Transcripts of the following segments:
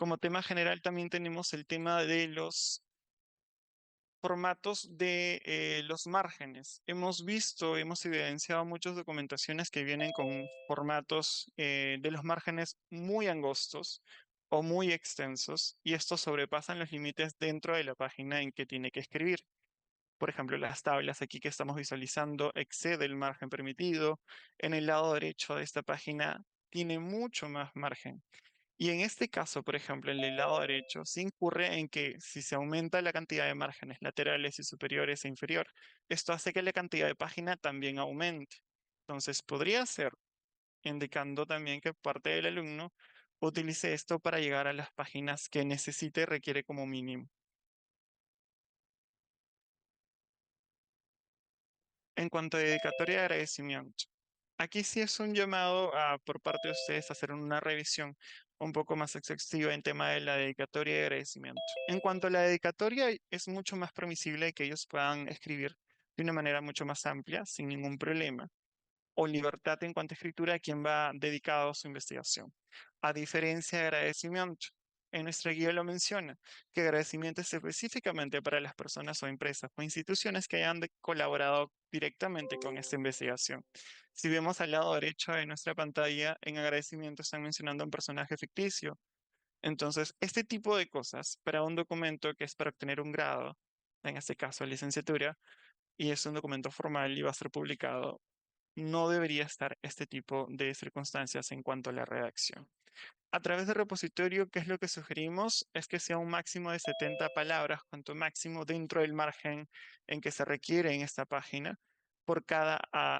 Como tema general también tenemos el tema de los formatos de los márgenes. Hemos visto, hemos evidenciado muchas documentaciones que vienen con formatos de los márgenes muy angostos o muy extensos y estos sobrepasan los límites dentro de la página en que tiene que escribir. Por ejemplo, las tablas aquí que estamos visualizando excede el margen permitido. En el lado derecho de esta página tiene mucho más margen. Y en este caso, por ejemplo, en el lado derecho, se incurre en que si se aumenta la cantidad de márgenes laterales y superiores e inferior, esto hace que la cantidad de página también aumente. Entonces, podría ser indicando también que parte del alumno utilice esto para llegar a las páginas que necesite y requiere como mínimo. En cuanto a dedicatoria de agradecimiento, aquí sí es un llamado por parte de ustedes a hacer una revisión un poco más exhaustiva en tema de la dedicatoria de agradecimiento. En cuanto a la dedicatoria, es mucho más permisible que ellos puedan escribir de una manera mucho más amplia, sin ningún problema o libertad en cuanto a escritura a quien va dedicado a su investigación. A diferencia de agradecimiento, en nuestra guía lo menciona, que agradecimiento es específicamente para las personas o empresas o instituciones que hayan colaborado directamente con esta investigación. Si vemos al lado derecho de nuestra pantalla, en agradecimiento están mencionando un personaje ficticio. Entonces, este tipo de cosas para un documento que es para obtener un grado, en este caso licenciatura, y es un documento formal y va a ser publicado, no debería estar este tipo de circunstancias en cuanto a la redacción. A través del repositorio, ¿qué es lo que sugerimos? Es que sea un máximo de 70 palabras, cuanto máximo dentro del margen en que se requiere en esta página por cada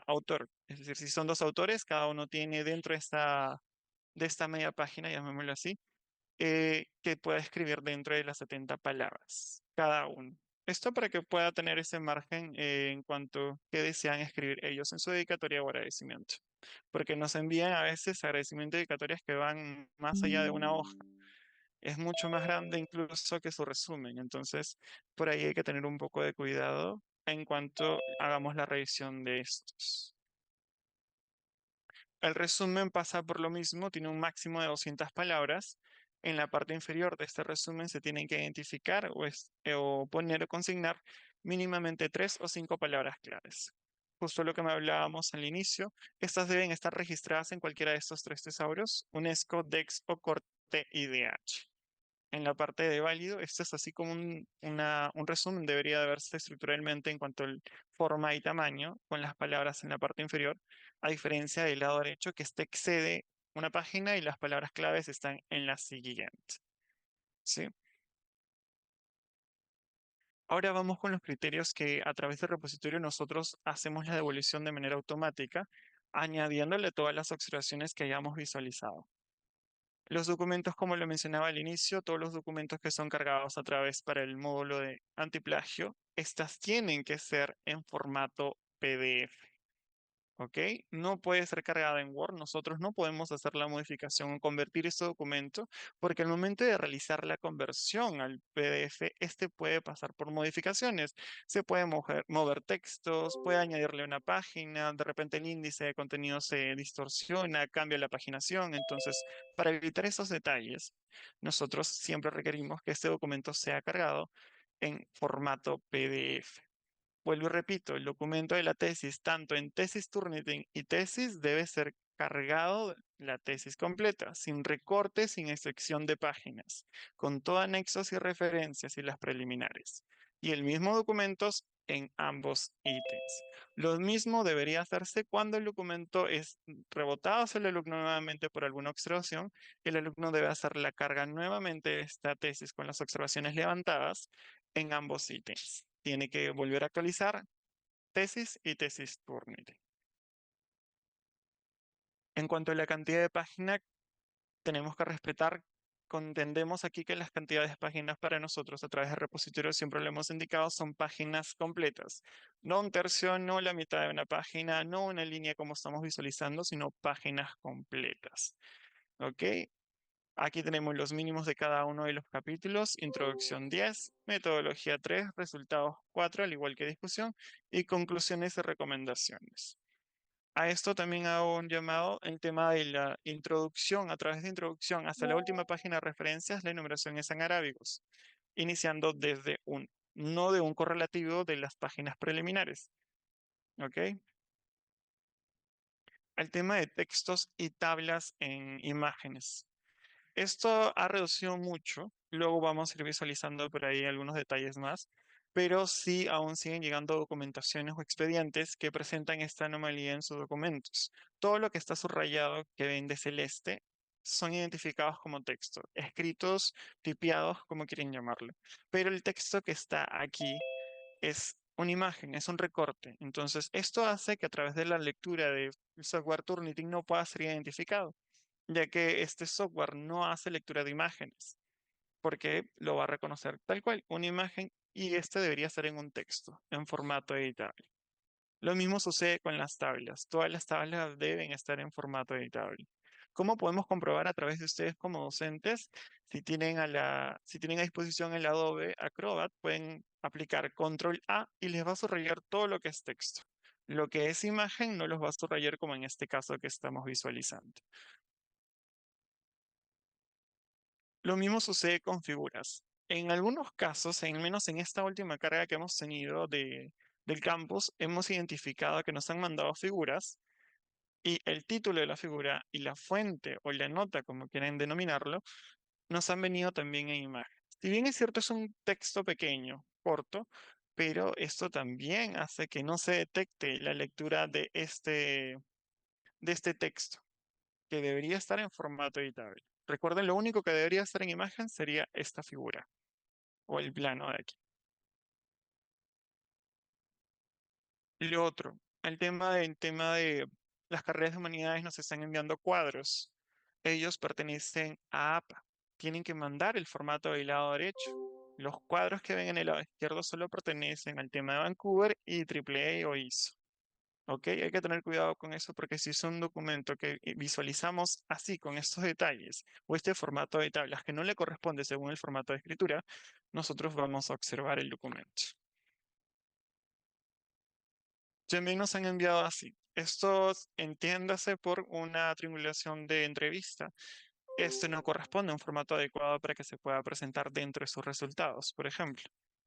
autor. Es decir, si son dos autores, cada uno tiene dentro de esta media página, llamémoslo así, que pueda escribir dentro de las 70 palabras, cada uno. Esto para que pueda tener ese margen en cuanto que desean escribir ellos en su dedicatoria o agradecimiento. Porque nos envían a veces agradecimiento y dedicatorias que van más allá de una hoja. Es mucho más grande incluso que su resumen. Entonces, por ahí hay que tener un poco de cuidado en cuanto hagamos la revisión de estos. El resumen pasa por lo mismo, tiene un máximo de 200 palabras. En la parte inferior de este resumen se tienen que identificar o poner o consignar mínimamente 3 o 5 palabras claves. Justo lo que me hablábamos al inicio, estas deben estar registradas en cualquiera de estos tres tesauros, UNESCO, DEX o Corte IDH. En la parte de válido, esto es así como un resumen, debería de verse estructuralmente en cuanto a forma y tamaño, con las palabras en la parte inferior, a diferencia del lado derecho, que este excede una página y las palabras claves están en la siguiente. ¿Sí? Ahora vamos con los criterios que a través del repositorio nosotros hacemos la devolución de manera automática, añadiéndole todas las observaciones que hayamos visualizado. Los documentos, como lo mencionaba al inicio, todos los documentos que son cargados a través para el módulo de antiplagio, estas tienen que ser en formato PDF. ¿Ok? No puede ser cargada en Word. Nosotros no podemos hacer la modificación o convertir este documento porque al momento de realizar la conversión al PDF, este puede pasar por modificaciones. Se puede mover textos, puede añadirle una página, de repente el índice de contenido se distorsiona, cambia la paginación. Entonces, para evitar esos detalles, nosotros siempre requerimos que este documento sea cargado en formato PDF. Vuelvo y repito, el documento de la tesis, tanto en tesis Turnitin y tesis, debe ser cargado la tesis completa, sin recortes, sin excepción de páginas, con todo anexos y referencias y las preliminares. Y el mismo documento en ambos ítems. Lo mismo debería hacerse cuando el documento es rebotado hacia el alumno nuevamente por alguna observación. El alumno debe hacer la carga nuevamente de esta tesis con las observaciones levantadas en ambos ítems. Tiene que volver a actualizar tesis y tesis Turnitin. En cuanto a la cantidad de páginas, tenemos que respetar, contendemos aquí que las cantidades de páginas para nosotros a través del repositorio siempre lo hemos indicado, son páginas completas. No un tercio, no la mitad de una página, no una línea como estamos visualizando, sino páginas completas. ¿Ok? Aquí tenemos los mínimos de cada uno de los capítulos, introducción 10, metodología 3, resultados 4, al igual que discusión, y conclusiones y recomendaciones. A esto también hago un llamado en tema de la introducción. A través de introducción hasta la última página de referencias, la enumeración es en arábigos, iniciando desde un, no de un correlativo de las páginas preliminares. ¿Ok? El tema de textos y tablas en imágenes. Esto ha reducido mucho, luego vamos a ir visualizando por ahí algunos detalles más, pero sí aún siguen llegando documentaciones o expedientes que presentan esta anomalía en sus documentos. Todo lo que está subrayado, que ven de celeste, son identificados como texto, escritos, tipiados, como quieren llamarlo. Pero el texto que está aquí es una imagen, es un recorte. Entonces, esto hace que a través de la lectura del software Turnitin no pueda ser identificado, ya que este software no hace lectura de imágenes, porque lo va a reconocer tal cual, una imagen, y este debería estar en un texto, en formato editable. Lo mismo sucede con las tablas. Todas las tablas deben estar en formato editable. ¿Cómo podemos comprobar a través de ustedes como docentes? Si tienen a disposición el Adobe Acrobat, pueden aplicar Control A y les va a subrayar todo lo que es texto. Lo que es imagen no los va a subrayar como en este caso que estamos visualizando. Lo mismo sucede con figuras. En algunos casos, al menos en esta última carga que hemos tenido del campus, hemos identificado que nos han mandado figuras y el título de la figura y la fuente o la nota, como quieren denominarlo, nos han venido también en imagen. Si bien es cierto, es un texto pequeño, corto, pero esto también hace que no se detecte la lectura de este texto, que debería estar en formato editable. Recuerden, lo único que debería estar en imagen sería esta figura o el plano de aquí. Lo otro, el tema de las carreras de humanidades nos están enviando cuadros. Ellos pertenecen a APA. Tienen que mandar el formato del lado derecho. Los cuadros que ven en el lado izquierdo solo pertenecen al tema de Vancouver y AAA o ISO. ¿Ok? Hay que tener cuidado con eso porque si es un documento que visualizamos así, con estos detalles, o este formato de tablas que no le corresponde según el formato de escritura, nosotros vamos a observar el documento. También nos han enviado así. Esto entiéndase por una triangulación de entrevista. Este no corresponde a un formato adecuado para que se pueda presentar dentro de sus resultados, por ejemplo.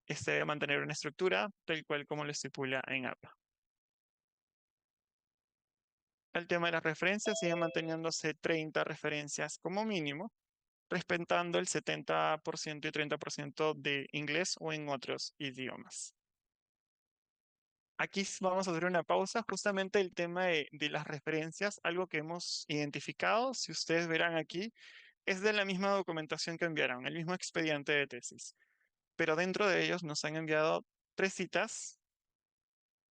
Este debe mantener una estructura tal cual como lo estipula en APA. El tema de las referencias sigue manteniéndose 30 referencias como mínimo, respetando el 70% y 30% de inglés o en otros idiomas. Aquí vamos a hacer una pausa. Justamente el tema de las referencias, algo que hemos identificado, si ustedes verán aquí, es de la misma documentación que enviaron, el mismo expediente de tesis. Pero dentro de ellos nos han enviado tres citas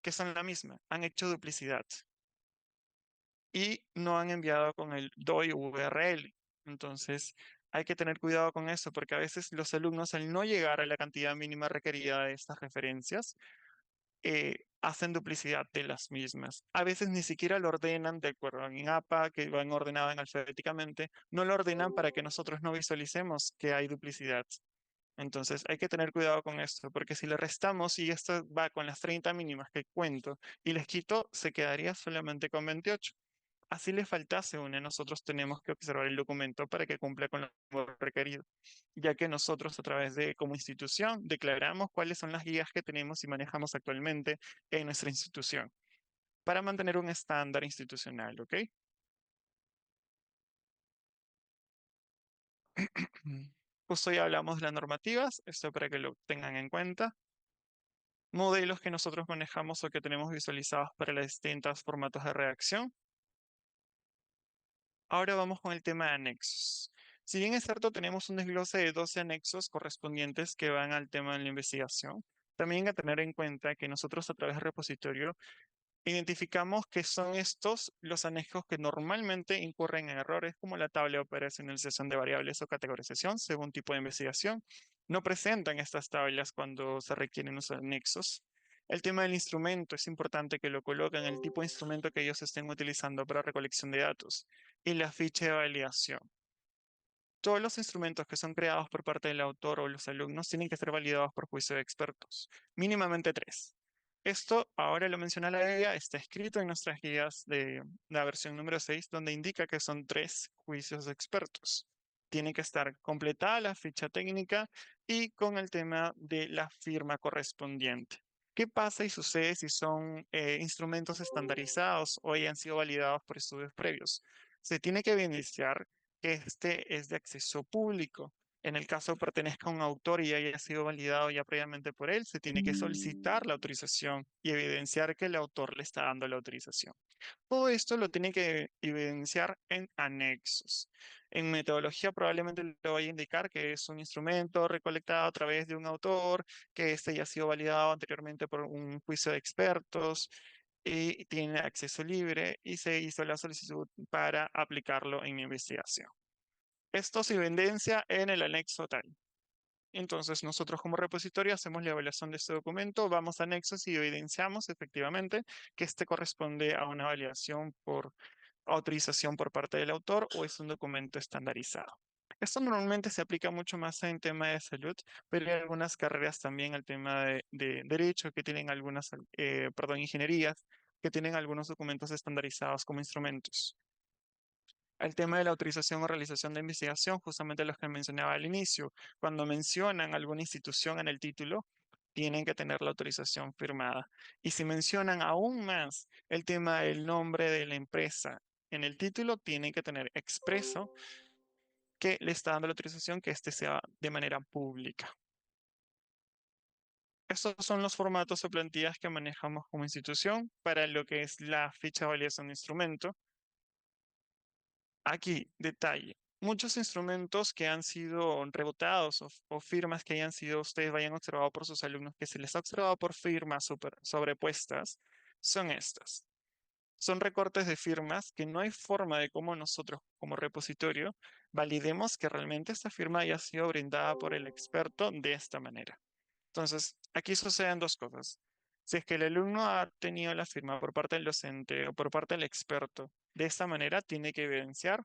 que son la misma, han hecho duplicidad y no han enviado con el DOI URL. Entonces, hay que tener cuidado con eso porque a veces los alumnos, al no llegar a la cantidad mínima requerida de estas referencias, hacen duplicidad de las mismas. A veces ni siquiera lo ordenan de acuerdo en APA, que van ordenadas alfabéticamente, no lo ordenan para que nosotros no visualicemos que hay duplicidad. Entonces hay que tener cuidado con esto, porque si le restamos y esto va con las 30 mínimas que cuento y les quito, se quedaría solamente con 28. Así le faltase una, nosotros tenemos que observar el documento para que cumpla con lo requerido, ya que nosotros a través de, como institución, declaramos cuáles son las guías que tenemos y manejamos actualmente en nuestra institución para mantener un estándar institucional, ¿ok? Justo ya hablamos de las normativas, esto para que lo tengan en cuenta. Modelos que nosotros manejamos o que tenemos visualizados para los distintos formatos de redacción. Ahora vamos con el tema de anexos. Si bien es cierto, tenemos un desglose de 12 anexos correspondientes que van al tema de la investigación, también hay que tener en cuenta que nosotros a través del repositorio identificamos que son estos los anexos que normalmente incurren en errores como la tabla de operacionalización de variables o categorización según tipo de investigación. No presentan estas tablas cuando se requieren los anexos. El tema del instrumento es importante que lo coloquen, el tipo de instrumento que ellos estén utilizando para recolección de datos y la ficha de validación. Todos los instrumentos que son creados por parte del autor o los alumnos tienen que ser validados por juicio de expertos, mínimamente tres. Esto, ahora lo menciona la guía, está escrito en nuestras guías de la versión número 6, donde indica que son 3 juicios de expertos. Tiene que estar completada la ficha técnica y con el tema de la firma correspondiente. ¿Qué pasa y sucede si son instrumentos estandarizados o hayan sido validados por estudios previos? Se tiene que evidenciar que este es de acceso público. En el caso pertenezca a un autor y haya sido validado ya previamente por él, se tiene que solicitar la autorización y evidenciar que el autor le está dando la autorización. Todo esto lo tiene que evidenciar en anexos. En metodología probablemente le vaya a indicar que es un instrumento recolectado a través de un autor, que este ya ha sido validado anteriormente por un juicio de expertos y tiene acceso libre y se hizo la solicitud para aplicarlo en mi investigación. Esto se evidencia en el anexo tal. Entonces, nosotros como repositorio hacemos la evaluación de este documento, vamos a anexos y evidenciamos efectivamente que este corresponde a una validación por autorización por parte del autor o es un documento estandarizado. Esto normalmente se aplica mucho más en tema de salud, pero hay algunas carreras también al tema de derecho que tienen algunas, perdón, ingenierías que tienen algunos documentos estandarizados como instrumentos. El tema de la autorización o realización de investigación, justamente los que mencionaba al inicio, cuando mencionan alguna institución en el título, tienen que tener la autorización firmada. Y si mencionan aún más el tema del nombre de la empresa en el título, tienen que tener expreso que le está dando la autorización que este sea de manera pública. Estos son los formatos o plantillas que manejamos como institución para lo que es la ficha de validación de instrumento. Aquí, detalle. Muchos instrumentos que han sido rebotados o firmas que hayan sido, ustedes vayan observado por sus alumnos, que se les ha observado por firmas sobrepuestas, son estas. Son recortes de firmas que no hay forma de cómo nosotros como repositorio validemos que realmente esta firma haya sido brindada por el experto de esta manera. Entonces, aquí suceden dos cosas. Si es que el alumno ha tenido la firma por parte del docente o por parte del experto, de esta manera tiene que evidenciar,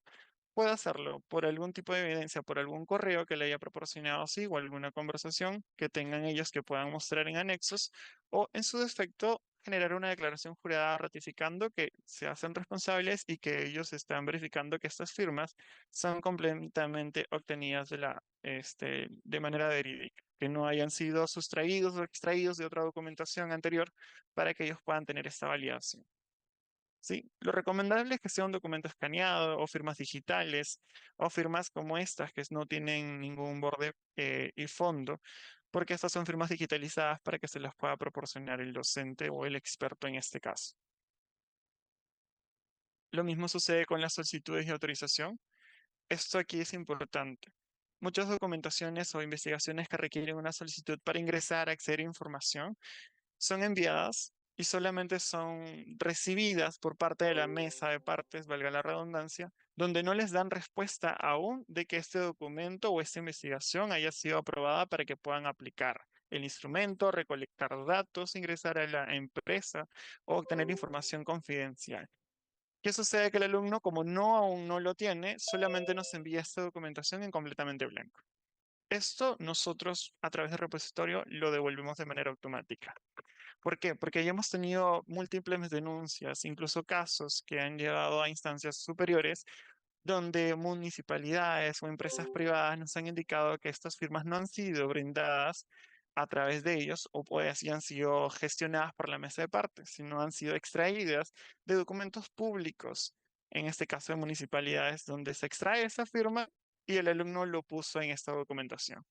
puede hacerlo por algún tipo de evidencia, por algún correo que le haya proporcionado sí o alguna conversación que tengan ellos que puedan mostrar en anexos o en su defecto generar una declaración jurada ratificando que se hacen responsables y que ellos están verificando que estas firmas son completamente obtenidas de manera verídica, que no hayan sido sustraídos o extraídos de otra documentación anterior para que ellos puedan tener esta validación. ¿Sí? Lo recomendable es que sea un documento escaneado o firmas digitales o firmas como estas que no tienen ningún borde y fondo, porque estas son firmas digitalizadas para que se las pueda proporcionar el docente o el experto en este caso. Lo mismo sucede con las solicitudes de autorización. Esto aquí es importante. Muchas documentaciones o investigaciones que requieren una solicitud para ingresar, acceder a información, son enviadas y solamente son recibidas por parte de la mesa de partes, valga la redundancia, donde no les dan respuesta aún de que este documento o esta investigación haya sido aprobada para que puedan aplicar el instrumento, recolectar datos, ingresar a la empresa o obtener información confidencial. ¿Qué sucede? Que el alumno, como no aún no lo tiene, solamente nos envía esta documentación en completamente blanco. Esto nosotros a través del repositorio lo devolvemos de manera automática. ¿Por qué? Porque ya hemos tenido múltiples denuncias, incluso casos que han llegado a instancias superiores, donde municipalidades o empresas privadas nos han indicado que estas firmas no han sido brindadas a través de ellos o pues ya han sido gestionadas por la mesa de partes, sino han sido extraídas de documentos públicos, en este caso de municipalidades, donde se extrae esa firma y el alumno lo puso en esta documentación.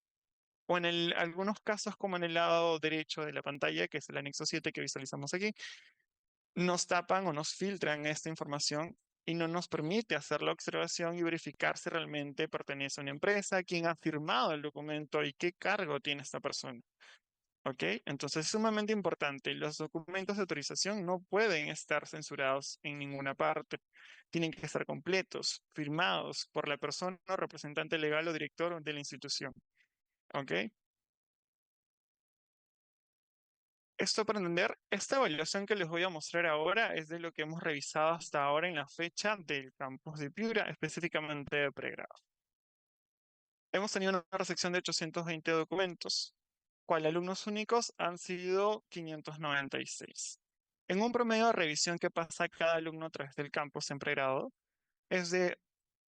O en algunos casos, como en el lado derecho de la pantalla, que es el anexo 7 que visualizamos aquí, nos tapan o nos filtran esta información y no nos permite hacer la observación y verificar si realmente pertenece a una empresa, quién ha firmado el documento y qué cargo tiene esta persona. ¿Ok? Entonces es sumamente importante. Los documentos de autorización no pueden estar censurados en ninguna parte. Tienen que estar completos, firmados por la persona o representante legal o director de la institución. ¿Ok? Esto para entender, esta evaluación que les voy a mostrar ahora es de lo que hemos revisado hasta ahora en la fecha del campus de Piura, específicamente de pregrado. Hemos tenido una recepción de 820 documentos. cual alumnos únicos han sido 596. En un promedio de revisión que pasa cada alumno a través del campus en pregrado, es de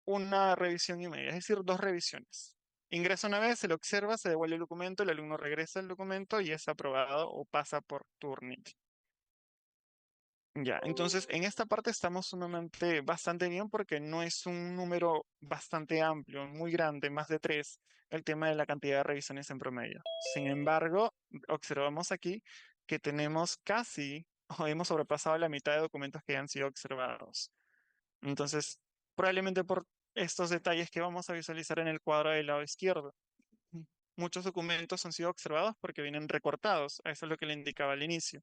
una revisión y media, es decir, dos revisiones. Ingresa una vez, se lo observa, se devuelve el documento, el alumno regresa el documento y es aprobado o pasa por Turnitin. Ya, entonces en esta parte estamos sumamente bastante bien porque no es un número bastante amplio, muy grande, más de tres, el tema de la cantidad de revisiones en promedio. Sin embargo, observamos aquí que tenemos casi o hemos sobrepasado la mitad de documentos que han sido observados. Entonces, probablemente por estos detalles que vamos a visualizar en el cuadro del lado izquierdo. Muchos documentos han sido observados porque vienen recortados, eso es lo que le indicaba al inicio.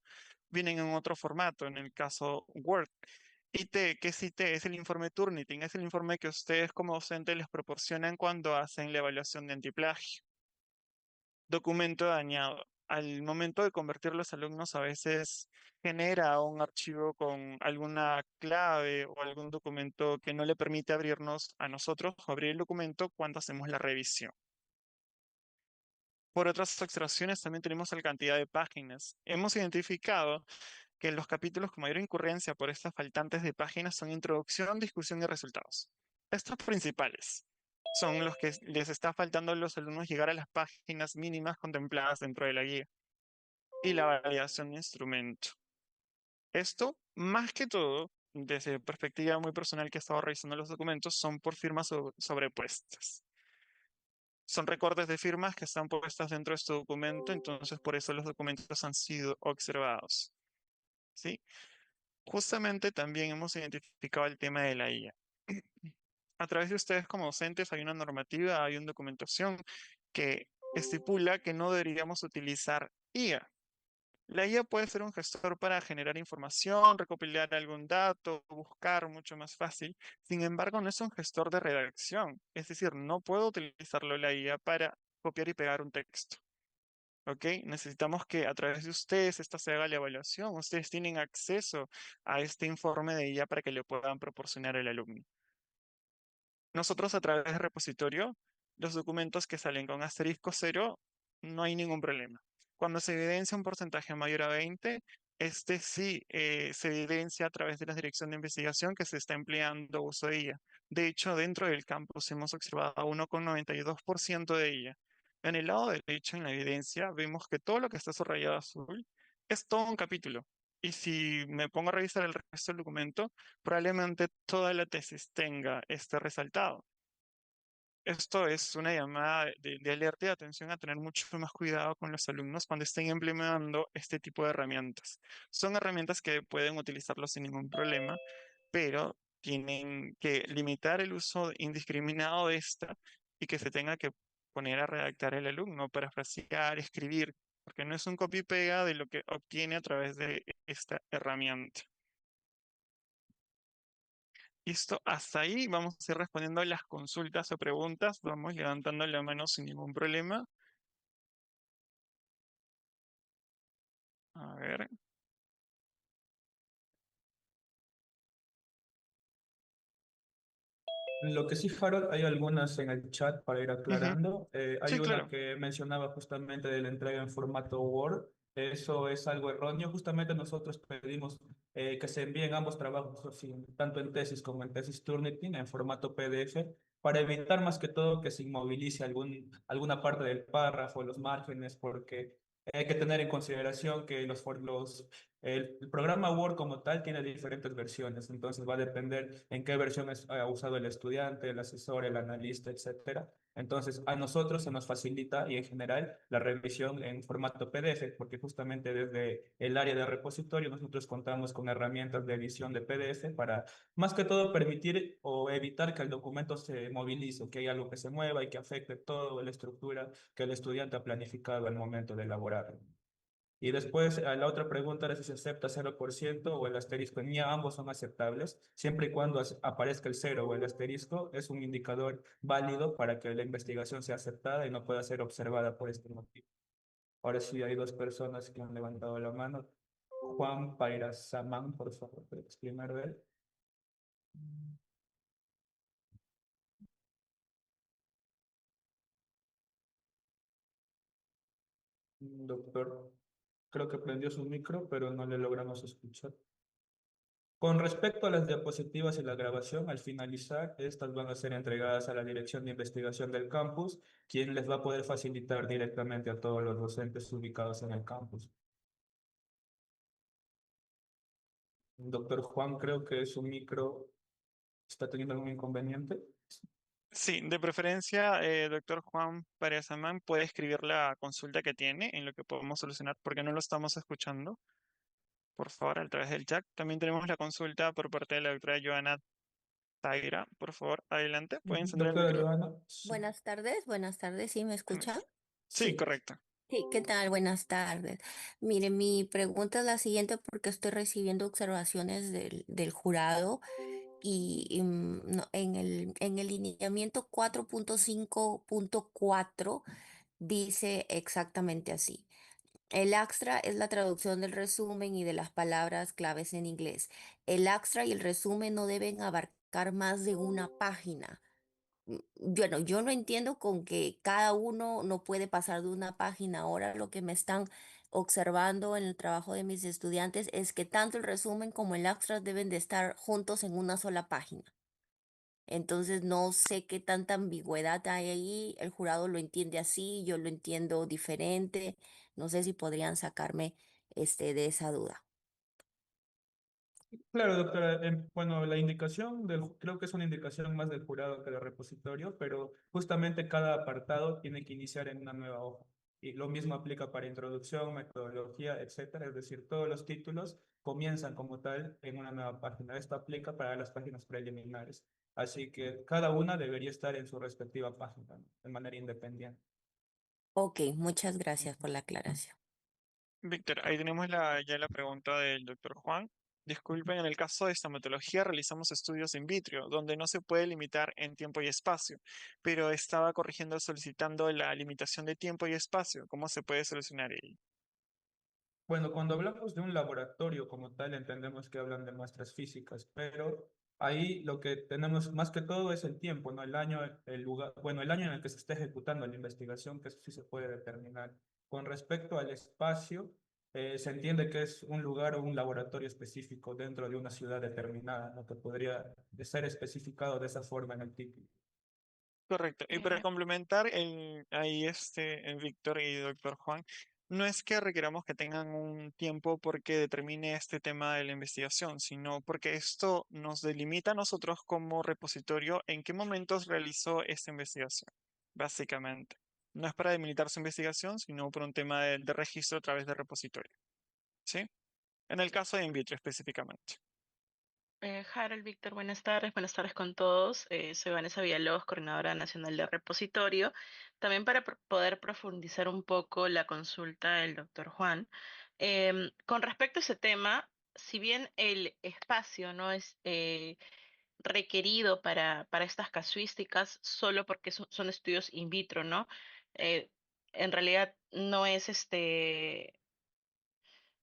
Vienen en otro formato, en el caso Word. IT, ¿qué es IT? Es el informe Turnitin, es el informe que ustedes como docentes les proporcionan cuando hacen la evaluación de antiplagio. Documento dañado. Al momento de convertir los alumnos a veces genera un archivo con alguna clave o algún documento que no le permite abrirnos a nosotros o abrir el documento cuando hacemos la revisión. Por otras observaciones, también tenemos la cantidad de páginas. Hemos identificado que los capítulos con mayor incurrencia por estas faltantes de páginas son introducción, discusión y resultados. Estos principales son los que les está faltando a los alumnos llegar a las páginas mínimas contempladas dentro de la guía y la validación de instrumento. Esto, más que todo, desde perspectiva muy personal que he estado revisando los documentos, son por firmas sobrepuestas. Son recortes de firmas que están puestas dentro de este documento, entonces por eso los documentos han sido observados. ¿Sí? Justamente también hemos identificado el tema de la IA. A través de ustedes como docentes hay una normativa, hay una documentación que estipula que no deberíamos utilizar IA. La IA puede ser un gestor para generar información, recopilar algún dato, buscar mucho más fácil. Sin embargo, no es un gestor de redacción. Es decir, no puedo utilizarlo la IA para copiar y pegar un texto. ¿Ok? Necesitamos que a través de ustedes esta se haga la evaluación. Ustedes tienen acceso a este informe de IA para que le puedan proporcionar al alumno. Nosotros a través del repositorio, los documentos que salen con asterisco cero, no hay ningún problema. Cuando se evidencia un porcentaje mayor a 20, este sí se evidencia a través de la dirección de investigación que se está empleando uso de IA. De hecho, dentro del campus hemos observado 1,92% de IA. En el lado derecho, en la evidencia, vemos que todo lo que está subrayado azul es todo un capítulo. Y si me pongo a revisar el resto del documento, probablemente toda la tesis tenga este resaltado. Esto es una llamada de alerta y de atención a tener mucho más cuidado con los alumnos cuando estén implementando este tipo de herramientas. Son herramientas que pueden utilizarlo sin ningún problema, pero tienen que limitar el uso indiscriminado de esta y que se tenga que poner a redactar el alumno, parafrasear, escribir, porque no es un copy-pega de lo que obtiene a través de esta herramienta. Listo, hasta ahí vamos a ir respondiendo las consultas o preguntas. Vamos levantando la mano sin ningún problema. A ver. Lo que sí, Harold, hay algunas en el chat para ir Ujú. aclarando. Hay Sí, una claro. que mencionaba justamente de la entrega en formato Word. Eso es algo erróneo. Justamente nosotros pedimos que se envíen ambos trabajos, así, tanto en tesis como en tesis Turnitin, en formato PDF, para evitar más que todo que se inmovilice alguna parte del párrafo, los márgenes, porque hay que tener en consideración que el programa Word como tal tiene diferentes versiones, entonces va a depender en qué versión ha usado el estudiante, el asesor, el analista, etcétera. Entonces, a nosotros se nos facilita y en general la revisión en formato PDF, porque justamente desde el área de repositorio nosotros contamos con herramientas de edición de PDF para más que todo permitir o evitar que el documento se movilice, que haya algo que se mueva y que afecte toda la estructura que el estudiante ha planificado al momento de elaborar. Y después, la otra pregunta era si se acepta 0% o el asterisco. En mía ambos son aceptables, siempre y cuando aparezca el cero o el asterisco, es un indicador válido para que la investigación sea aceptada y no pueda ser observada por este motivo. Ahora sí hay dos personas que han levantado la mano. Juan Pairasamán, por favor, ¿puede explicar de él? Doctor, creo que prendió su micro, pero no le logramos escuchar. Con respecto a las diapositivas y la grabación, al finalizar, estas van a ser entregadas a la Dirección de Investigación del campus, quien les va a poder facilitar directamente a todos los docentes ubicados en el campus. Doctor Juan, creo que su micro está teniendo algún inconveniente. Sí, de preferencia, doctor Juan Pérez Amán puede escribir la consulta que tiene en lo que podemos solucionar porque no lo estamos escuchando, por favor, a través del chat. También tenemos la consulta por parte de la doctora Joana Taira. Por favor, adelante, pueden encender el Doctora micro. Joana, sí. Buenas tardes, ¿sí me escuchan? Sí, Sí. correcto. Sí, ¿qué tal? Buenas tardes. Mire, mi pregunta es la siguiente porque estoy recibiendo observaciones del jurado en el lineamiento 4.5.4 dice exactamente así. El extra es la traducción del resumen y de las palabras claves en inglés. El extra y el resumen no deben abarcar más de una página. Bueno, yo no entiendo con que cada uno no puede pasar de una página. Ahora lo que me están observando en el trabajo de mis estudiantes es que tanto el resumen como el extra deben de estar juntos en una sola página. Entonces no sé qué tanta ambigüedad hay ahí. El jurado lo entiende así, yo lo entiendo diferente. No sé si podrían sacarme de esa duda. Claro, doctora. Bueno, la indicación creo que es una indicación más del jurado que del repositorio, pero justamente cada apartado tiene que iniciar en una nueva hoja. Y lo mismo aplica para introducción, metodología, etcétera. Es decir, todos los títulos comienzan como tal en una nueva página. Esto aplica para las páginas preliminares. Así que cada una debería estar en su respectiva página, ¿no? De manera independiente. Ok, muchas gracias por la aclaración. Víctor, ahí tenemos ya la pregunta del doctor Juan. Disculpen, en el caso de estomatología realizamos estudios in vitro, donde no se puede limitar en tiempo y espacio, pero estaba corrigiendo solicitando la limitación de tiempo y espacio. ¿Cómo se puede solucionar ello? Bueno, cuando hablamos de un laboratorio como tal, entendemos que hablan de muestras físicas, pero ahí lo que tenemos más que todo es el tiempo, ¿no? El año, el lugar, bueno, el año en el que se está ejecutando la investigación, que eso sí se puede determinar. Con respecto al espacio, se entiende que es un lugar o un laboratorio específico dentro de una ciudad determinada, lo que podría ser especificado de esa forma en el título. Correcto. Y para complementar, Víctor y doctor Juan, no es que requeramos que tengan un tiempo porque determine este tema de la investigación, sino porque esto nos delimita a nosotros como repositorio en qué momentos realizó esta investigación, básicamente. No es para delimitar su investigación, sino por un tema de registro a través de repositorio. ¿Sí? En el caso de in vitro específicamente. Harold, Víctor, buenas tardes con todos. Soy Vanessa Villalobos, coordinadora nacional de repositorio. También para poder profundizar un poco la consulta del doctor Juan. Con respecto a ese tema, si bien el espacio no es requerido para estas casuísticas, solo porque son estudios in vitro, ¿no? Eh, en realidad no es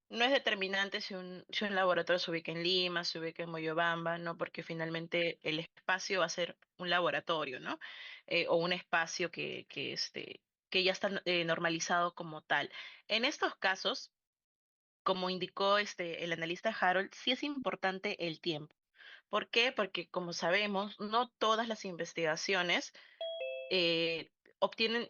no es determinante si un laboratorio se ubica en Lima, se ubica en Moyobamba, ¿no? Porque finalmente el espacio va a ser un laboratorio, ¿no? O un espacio que ya está normalizado como tal. En estos casos, como indicó el analista Harold, sí es importante el tiempo. ¿Por qué? Porque como sabemos, no todas las investigaciones obtienen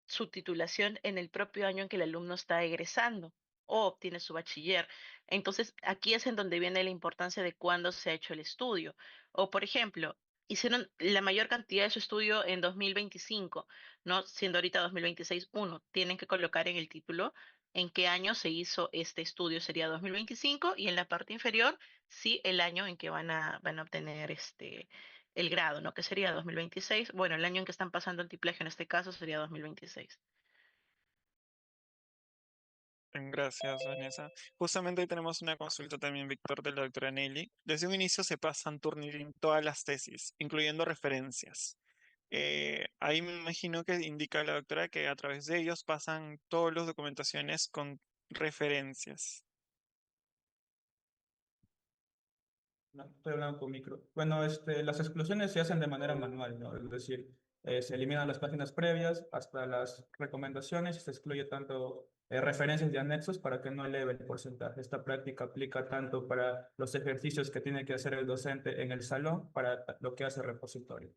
su titulación en el propio año en que el alumno está egresando o obtiene su bachiller. Entonces, aquí es en donde viene la importancia de cuándo se ha hecho el estudio. O, por ejemplo, hicieron la mayor cantidad de su estudio en 2025, ¿no? Siendo ahorita 2026, uno, tienen que colocar en el título en qué año se hizo este estudio, sería 2025, y en la parte inferior, sí, el año en que van a obtener el grado, ¿no? Que sería 2026. Bueno, el año en que están pasando antiplagio en este caso sería 2026. Gracias, Vanessa. Justamente ahí tenemos una consulta también, Víctor, de la doctora Nelly. Desde un inicio se pasan Turnitin todas las tesis, incluyendo referencias. Ahí me imagino que indica la doctora que a través de ellos pasan todas las documentaciones con referencias. No, estoy hablando con micro. Bueno, las exclusiones se hacen de manera manual, ¿no? Es decir, se eliminan las páginas previas hasta las recomendaciones y se excluye tanto referencias de anexos para que no eleve el porcentaje. Esta práctica aplica tanto para los ejercicios que tiene que hacer el docente en el salón, para lo que hace repositorio.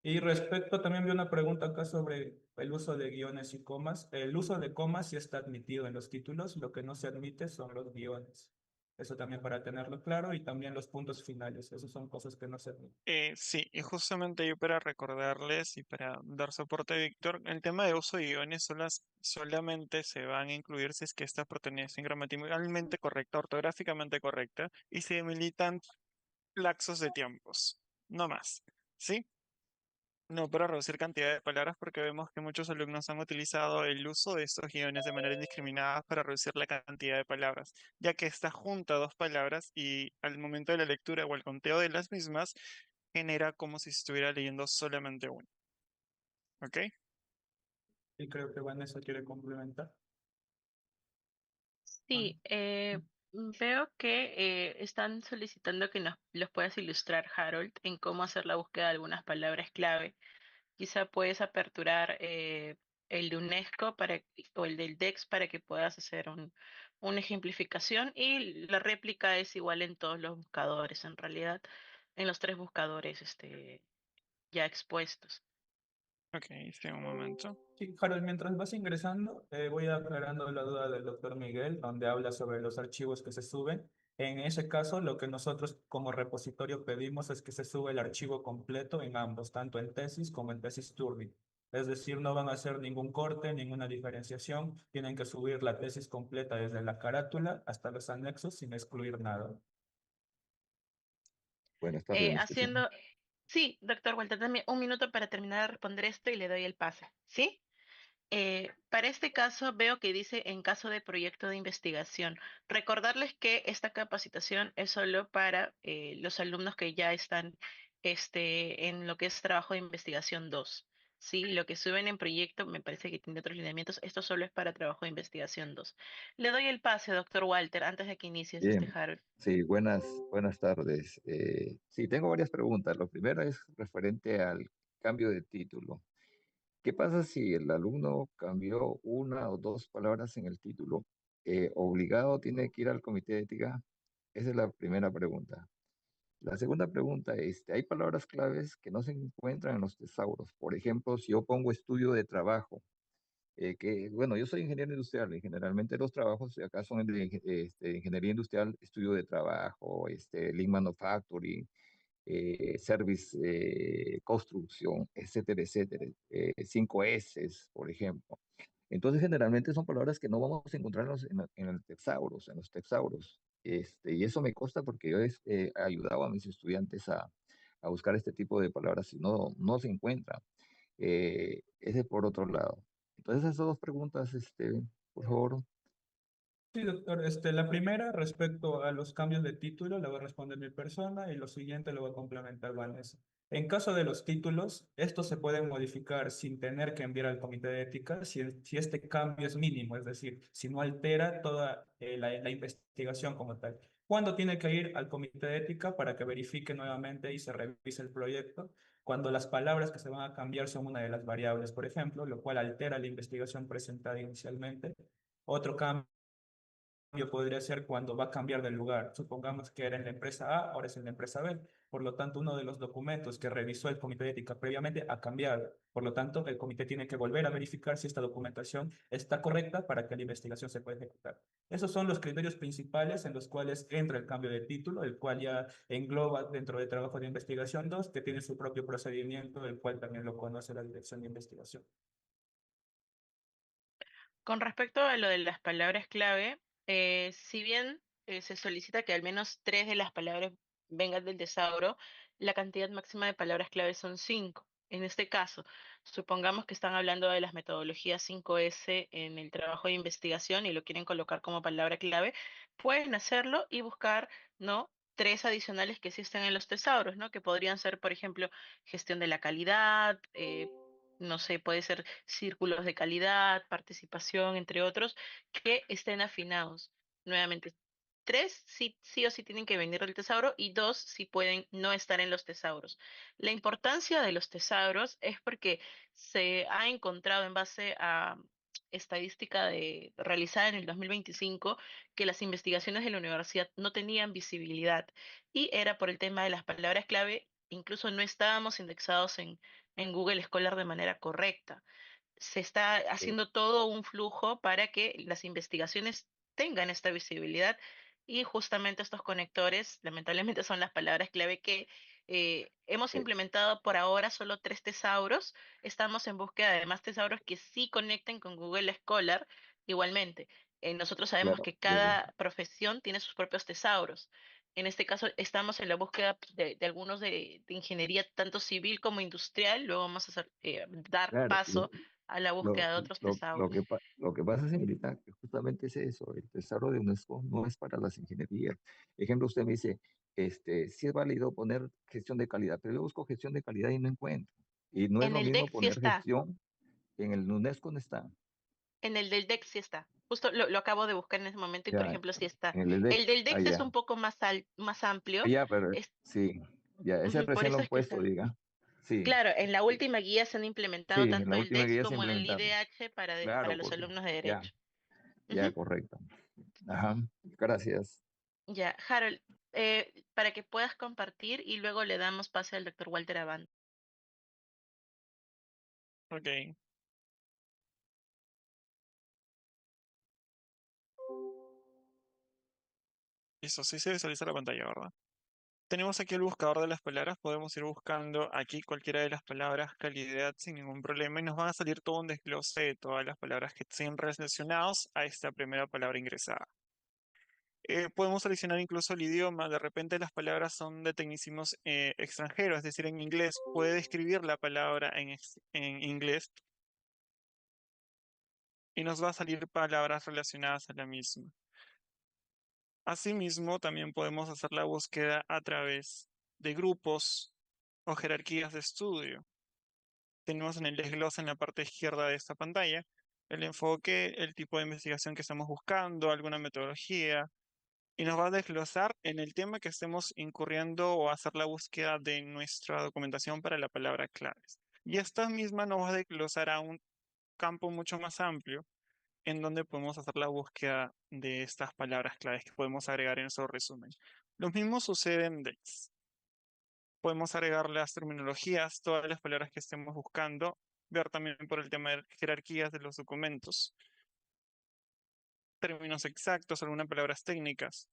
Y respecto, también vi una pregunta acá sobre el uso de guiones y comas. El uso de comas sí está admitido en los títulos, lo que no se admite son los guiones. Eso también para tenerlo claro, y también los puntos finales. Esas son cosas que no se admiten. Sí, y justamente yo para recordarles y para dar soporte a Víctor, el tema de uso de guiones solamente se van a incluir si es que esta pertenece gramaticalmente correcta, ortográficamente correcta y se militan lapsos de tiempos, no más. ¿Sí? No para reducir cantidad de palabras porque vemos que muchos alumnos han utilizado el uso de estos guiones de manera indiscriminada para reducir la cantidad de palabras, ya que está junta dos palabras y al momento de la lectura o el conteo de las mismas genera como si se estuviera leyendo solamente una. ¿Ok? Y creo que Vanessa quiere complementar. Bueno, Sí, veo que están solicitando que nos los puedas ilustrar, Harold, en cómo hacer la búsqueda de algunas palabras clave. Quizá puedes aperturar el de UNESCO o el del DEX para que puedas hacer una ejemplificación, y la réplica es igual en todos los buscadores, en realidad, en los tres buscadores ya expuestos. Ok, sí, un momento. sí, Harold, mientras vas ingresando, voy aclarando la duda del doctor Miguel, donde habla sobre los archivos que se suben. En ese caso, lo que nosotros como repositorio pedimos es que se sube el archivo completo en ambos, tanto en tesis como en tesis Turbi. Es decir, no van a hacer ningún corte, ninguna diferenciación. Tienen que subir la tesis completa desde la carátula hasta los anexos sin excluir nada. Buenas tardes, ¿me escuchan? Haciendo, sí, doctor Walter, dame un minuto para terminar de responder esto y le doy el pase, ¿sí? Para este caso veo que dice en caso de proyecto de investigación. Recordarles que esta capacitación es solo para los alumnos que ya están en lo que es trabajo de investigación 2. Sí, lo que suben en proyecto me parece que tiene otros lineamientos. Esto solo es para trabajo de investigación 2. Le doy el pase, doctor Walter, antes de que inicies, Bien, Harold. sí, buenas tardes. Sí, tengo varias preguntas. Lo primero es referente al cambio de título. ¿Qué pasa si el alumno cambió una o dos palabras en el título? ¿Obligado tiene que ir al comité de ética? Esa es la primera pregunta. La segunda pregunta es, hay palabras claves que no se encuentran en los tesauros. Por ejemplo, si yo pongo estudio de trabajo, bueno, yo soy ingeniero industrial y generalmente los trabajos de acá son de ingeniería industrial, estudio de trabajo, Lean Manufacturing, Service, construcción, etcétera, etcétera. 5S, por ejemplo. Entonces, generalmente son palabras que no vamos a encontrar en los texauros, en los texauros. Y eso me consta porque yo he ayudado a mis estudiantes a buscar este tipo de palabras y no se encuentran. Ese por otro lado. Entonces, esas dos preguntas, por favor. Sí, doctor. La primera, respecto a los cambios de título, la va a responder mi persona, y lo siguiente lo va a complementar Vanessa. En caso de los títulos, estos se pueden modificar sin tener que enviar al comité de ética si este cambio es mínimo, es decir, si no altera toda la investigación como tal. ¿Cuándo tiene que ir al comité de ética para que verifique nuevamente y se revise el proyecto? Cuando las palabras que se van a cambiar son una de las variables, por ejemplo, lo cual altera la investigación presentada inicialmente. Otro cambio podría ser cuando va a cambiar de lugar. Supongamos que era en la empresa A, ahora es en la empresa B. Por lo tanto, uno de los documentos que revisó el comité de ética previamente ha cambiado. Por lo tanto, el comité tiene que volver a verificar si esta documentación está correcta para que la investigación se pueda ejecutar. Esos son los criterios principales en los cuales entra el cambio de título, el cual ya engloba dentro del trabajo de investigación 2, que tiene su propio procedimiento, el cual también lo conoce la Dirección de Investigación. Con respecto a lo de las palabras clave, si bien se solicita que al menos tres de las palabras vengan del tesauro, la cantidad máxima de palabras clave son cinco. En este caso, supongamos que están hablando de las metodologías 5S en el trabajo de investigación y lo quieren colocar como palabra clave, pueden hacerlo y buscar, ¿no? Tres adicionales que existen en los tesauros, ¿no? Que podrían ser, por ejemplo, gestión de la calidad, no sé, puede ser círculos de calidad, participación, entre otros, que estén afinados. Nuevamente, tres sí o sí tienen que venir del tesauro, y dos sí pueden no estar en los tesauros. La importancia de los tesauros es porque se ha encontrado en base a estadística realizada en el 2025 que las investigaciones de la universidad no tenían visibilidad y era por el tema de las palabras clave, incluso no estábamos indexados en Google Scholar de manera correcta. Se está Eh, haciendo todo un flujo para que las investigaciones tengan esta visibilidad y justamente estos conectores, lamentablemente, son las palabras clave que hemos eh, implementado por ahora solo tres tesauros. Estamos en búsqueda de más tesauros que sí conecten con Google Scholar. Igualmente, nosotros sabemos claro, que cada profesión tiene sus propios tesauros. En este caso, estamos en la búsqueda de algunos de ingeniería, tanto civil como industrial. Luego vamos a dar claro, paso a la búsqueda de otros tesauros. lo que pasa, señorita, que justamente es eso, el tesoro de UNESCO no es para las ingenierías. Ejemplo, usted me dice, sí es válido poner gestión de calidad, pero yo busco gestión de calidad y no encuentro. Y no es En lo el mismo DEC sí poner está, gestión en el UNESCO, no está. en el del DEC sí está. Justo lo acabo de buscar en ese momento y, por Ya, ejemplo, sí está. en el EDEC, El del DEC es allá, un poco más amplio. allá, pero Es, sí, ya, ese por recién lo eso han es que puesto, está. diga. Sí, Claro, en la última guía se han sí, implementado en tanto la el última DEX guía se como el implementaron. IDH para Claro, los alumnos de ya, Derecho. ya, Ujú. correcto. Ajá, gracias. Ya, Harold, para que puedas compartir y luego le damos pase al doctor Walter Abad. Ok. Listo, sí se visualiza la pantalla, ¿verdad? Tenemos aquí el buscador de las palabras, podemos ir buscando aquí cualquiera de las palabras calidad sin ningún problema y nos va a salir todo un desglose de todas las palabras que estén relacionadas a esta primera palabra ingresada. Podemos seleccionar incluso el idioma, de repente las palabras son de tecnicismos extranjeros, es decir, en inglés, puede escribir la palabra en inglés y nos va a salir palabras relacionadas a la misma. Asimismo, también podemos hacer la búsqueda a través de grupos o jerarquías de estudio. Tenemos en el desglose en la parte izquierda de esta pantalla el enfoque, el tipo de investigación que estamos buscando, alguna metodología, y nos va a desglosar en el tema que estemos incurriendo o hacer la búsqueda de nuestra documentación para la palabra claves. Y esta misma nos va a desglosar a un campo mucho más amplio en donde podemos hacer la búsqueda de estas palabras claves que podemos agregar en su resumen. Lo mismo sucede en DEX. Podemos agregar las terminologías, todas las palabras que estemos buscando, ver también por el tema de jerarquías de los documentos, términos exactos, algunas palabras técnicas.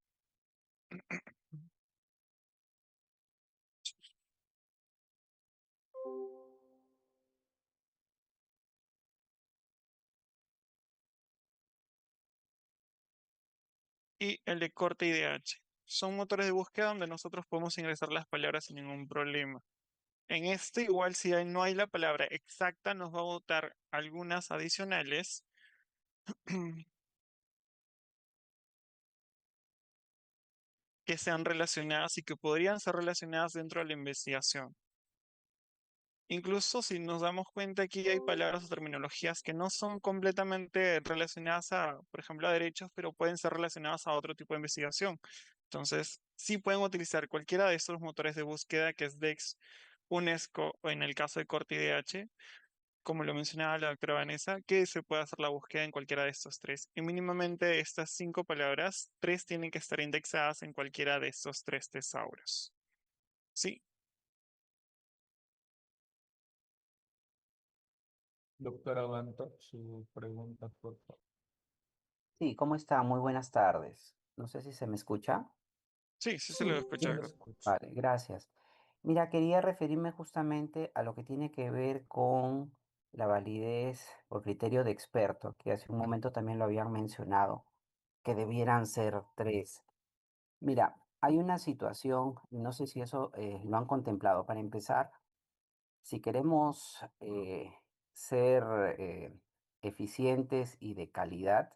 Y el de corte IDH. Son motores de búsqueda donde nosotros podemos ingresar las palabras sin ningún problema. En este, igual si no hay la palabra exacta, nos va a botar algunas adicionales que sean relacionadas y que podrían ser relacionadas dentro de la investigación. Incluso si nos damos cuenta, aquí hay palabras o terminologías que no son completamente relacionadas a, por ejemplo, a derechos, pero pueden ser relacionadas a otro tipo de investigación. Entonces, sí pueden utilizar cualquiera de estos motores de búsqueda, que es DEX, UNESCO o en el caso de Corte IDH, como lo mencionaba la doctora Vanessa, que se puede hacer la búsqueda en cualquiera de estos tres. Y mínimamente de estas 5 palabras, 3 tienen que estar indexadas en cualquiera de estos 3 tesauros. ¿Sí? Doctora Banta, su pregunta, por favor. Sí, ¿cómo está? Muy buenas tardes. No sé si se me escucha. Sí, sí se lo Sí, escucha. lo escucho. Vale, gracias. Mira, quería referirme justamente a lo que tiene que ver con la validez por criterio de experto, que hace un momento también lo habían mencionado, que debieran ser tres. Mira, hay una situación, y no sé si eso lo han contemplado. Para empezar, si queremos ser eficientes y de calidad,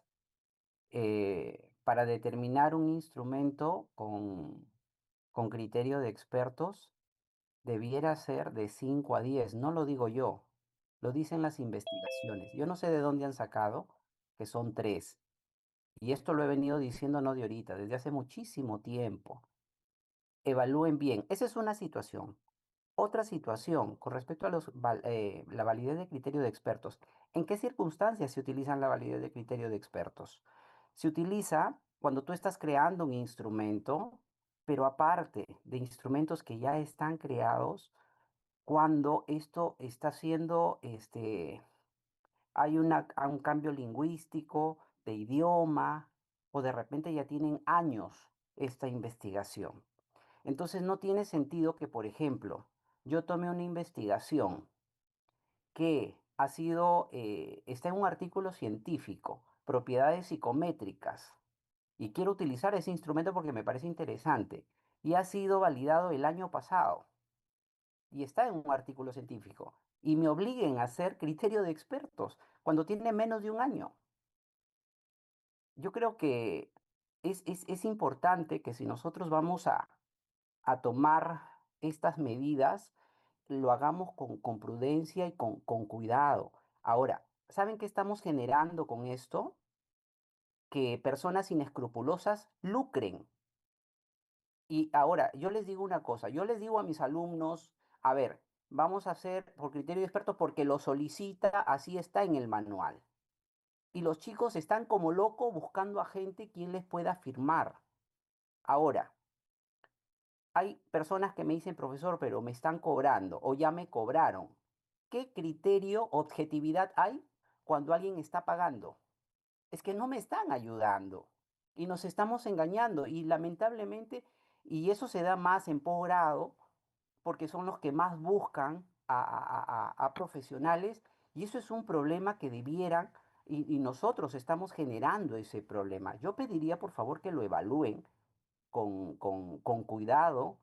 para determinar un instrumento con criterio de expertos, debiera ser de 5 a 10. No lo digo yo, lo dicen las investigaciones. Yo no sé de dónde han sacado que son 3. Y esto lo he venido diciendo no de ahorita, desde hace muchísimo tiempo. Evalúen bien. Esa es una situación. Otra situación con respecto a la validez de criterio de expertos. ¿En qué circunstancias se utilizan la validez de criterio de expertos? Se utiliza cuando tú estás creando un instrumento, pero aparte de instrumentos que ya están creados, cuando esto está siendo, hay un cambio lingüístico, de idioma, o de repente ya tienen años esta investigación. Entonces no tiene sentido que, por ejemplo, yo tome una investigación que está en un artículo científico, propiedades psicométricas, y quiero utilizar ese instrumento porque me parece interesante, y ha sido validado el año pasado, y está en un artículo científico, y me obliguen a hacer criterio de expertos cuando tiene menos de un año. Yo creo que es importante que si nosotros vamos a tomar estas medidas, lo hagamos con prudencia y con cuidado. Ahora, ¿saben qué estamos generando con esto? Que personas inescrupulosas lucren. Y ahora, yo les digo una cosa, yo les digo a mis alumnos, a ver, vamos a hacer por criterio de expertos porque lo solicita, así está en el manual. Y los chicos están como locos buscando a gente quien les pueda firmar. Ahora, hay personas que me dicen, profesor, pero me están cobrando o ya me cobraron. ¿Qué criterio, objetividad hay cuando alguien está pagando? Es que no me están ayudando y nos estamos engañando y lamentablemente, y eso se da más en posgrado, porque son los que más buscan a profesionales y eso es un problema que debieran y nosotros estamos generando ese problema. Yo pediría por favor que lo evalúen con cuidado,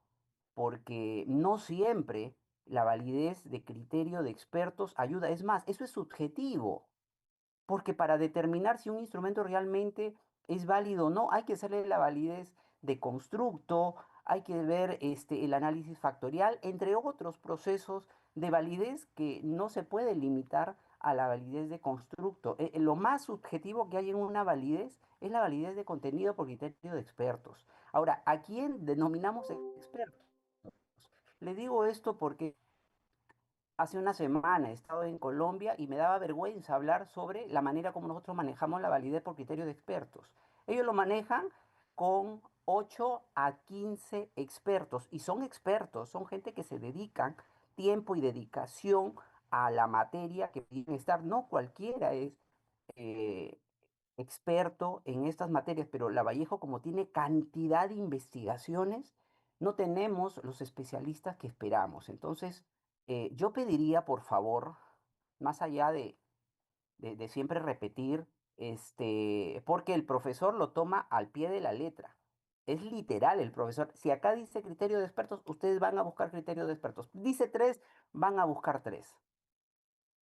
porque no siempre la validez de criterio de expertos ayuda. Es más, eso es subjetivo, porque para determinar si un instrumento realmente es válido o no, hay que hacerle la validez de constructo, hay que ver el análisis factorial, entre otros procesos de validez que no se puede limitar a la validez de constructo. Lo más subjetivo que hay en una validez es la validez de contenido por criterio de expertos. Ahora, ¿a quién denominamos expertos? Le digo esto porque hace una semana he estado en Colombia y me daba vergüenza hablar sobre la manera como nosotros manejamos la validez por criterio de expertos. Ellos lo manejan con 8 a 15 expertos y son expertos, son gente que se dedican tiempo y dedicación a la materia que quieren estar. No cualquiera es eh, experto en estas materias, pero la Vallejo como tiene cantidad de investigaciones, no tenemos los especialistas que esperamos. Entonces, yo pediría, por favor, más allá de siempre repetir, porque el profesor lo toma al pie de la letra. Es literal el profesor. Si acá dice criterio de expertos, ustedes van a buscar criterio de expertos. Dice tres, van a buscar tres.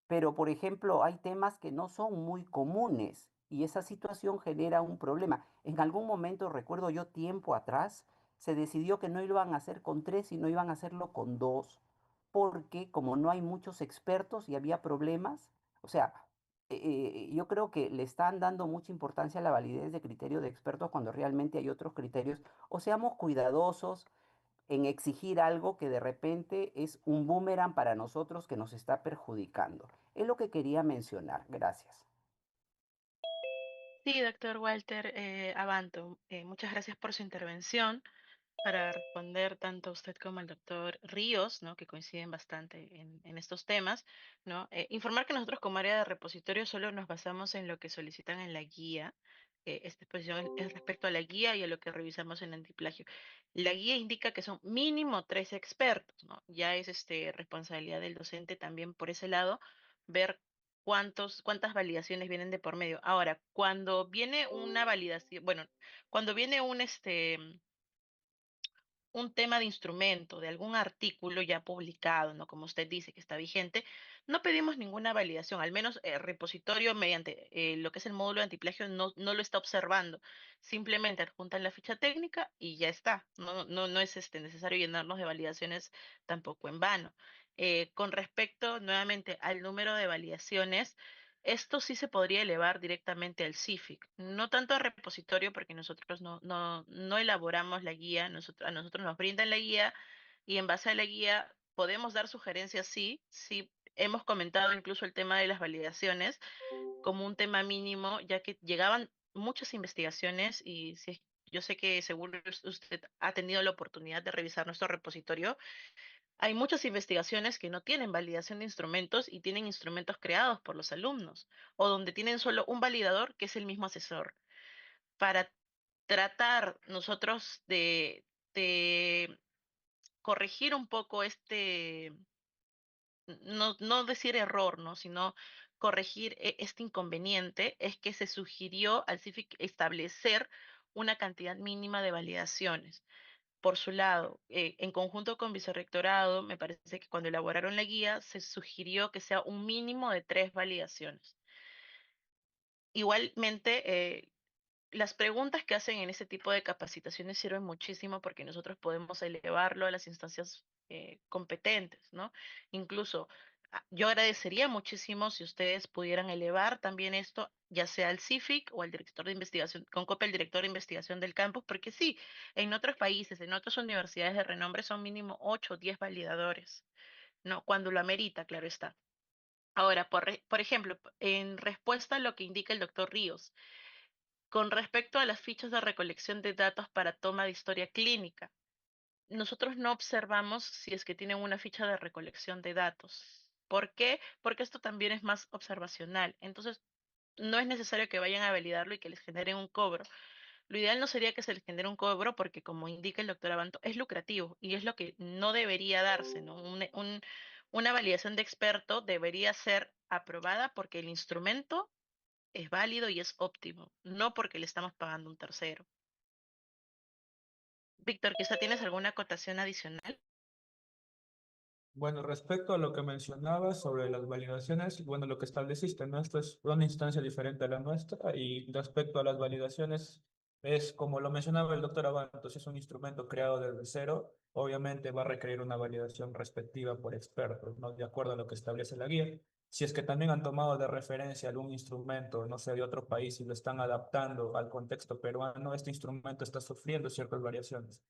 Pero, por ejemplo, hay temas que no son muy comunes y esa situación genera un problema. En algún momento, recuerdo yo tiempo atrás, se decidió que no iban a hacer con tres, sino iban a hacerlo con dos, porque como no hay muchos expertos y había problemas, o sea, yo creo que le están dando mucha importancia a la validez de criterio de expertos cuando realmente hay otros criterios. O seamos cuidadosos en exigir algo que de repente es un boomerang para nosotros que nos está perjudicando. Es lo que quería mencionar. Gracias. Sí, doctor Walter Abanto, muchas gracias por su intervención. Para responder tanto a usted como al doctor Ríos, ¿no? Que coinciden bastante en estos temas, ¿no? Informar que nosotros como área de repositorio solo nos basamos en lo que solicitan en la guía. Esta exposición es respecto a la guía y a lo que revisamos en antiplagio. La guía indica que son mínimo 3 expertos, ¿no? Ya es responsabilidad del docente también por ese lado ver cuántas validaciones vienen de por medio. Ahora, cuando viene una validación, bueno, cuando viene un tema de instrumento, de algún artículo ya publicado, ¿no? Como usted dice que está vigente, no pedimos ninguna validación, al menos el repositorio mediante lo que es el módulo de antiplagio no lo está observando. Simplemente adjuntan la ficha técnica y ya está. No es necesario llenarnos de validaciones tampoco en vano. Con respecto nuevamente al número de validaciones, esto sí se podría elevar directamente al CIFIC, no tanto al repositorio porque nosotros no elaboramos la guía, a nosotros nos brindan la guía y en base a la guía podemos dar sugerencias, sí, sí. Hemos comentado incluso el tema de las validaciones como un tema mínimo, ya que llegaban muchas investigaciones y si yo sé que seguro usted ha tenido la oportunidad de revisar nuestro repositorio. Hay muchas investigaciones que no tienen validación de instrumentos y tienen instrumentos creados por los alumnos, o donde tienen solo un validador que es el mismo asesor. Para tratar nosotros de corregir un poco no decir error, ¿no? Sino corregir este inconveniente, es que se sugirió al CIFIC establecer una cantidad mínima de validaciones. Por su lado, en conjunto con Vicerrectorado, me parece que cuando elaboraron la guía se sugirió que sea un mínimo de 3 validaciones. Igualmente, las preguntas que hacen en ese tipo de capacitaciones sirven muchísimo porque nosotros podemos elevarlo a las instancias competentes, ¿no? Incluso yo agradecería muchísimo si ustedes pudieran elevar también esto, ya sea al CIFIC o al director de investigación, con copia al director de investigación del campus, porque sí, en otros países, en otras universidades de renombre son mínimo 8 o 10 validadores, ¿no? Cuando lo amerita, claro está. Ahora, por ejemplo, en respuesta a lo que indica el doctor Ríos, con respecto a las fichas de recolección de datos para toma de historia clínica, nosotros no observamos si es que tienen una ficha de recolección de datos. ¿Por qué? Porque esto también es más observacional. Entonces, no es necesario que vayan a validarlo y que les generen un cobro. Lo ideal no sería que se les genere un cobro porque, como indica el doctor Abanto, es lucrativo y es lo que no debería darse, ¿no? Una validación de experto debería ser aprobada porque el instrumento es válido y es óptimo, no porque le estamos pagando un tercero. Víctor, quizá tienes alguna acotación adicional. Bueno, respecto a lo que mencionabas sobre las validaciones, bueno, lo que estableciste, ¿no? Esto es una instancia diferente a la nuestra y respecto a las validaciones, es como lo mencionaba el doctor Abanto, si es un instrumento creado desde cero, obviamente va a requerir una validación respectiva por expertos, ¿no? De acuerdo a lo que establece la guía. Si es que también han tomado de referencia algún instrumento, no sé, de otro país y lo están adaptando al contexto peruano, este instrumento está sufriendo ciertas variaciones.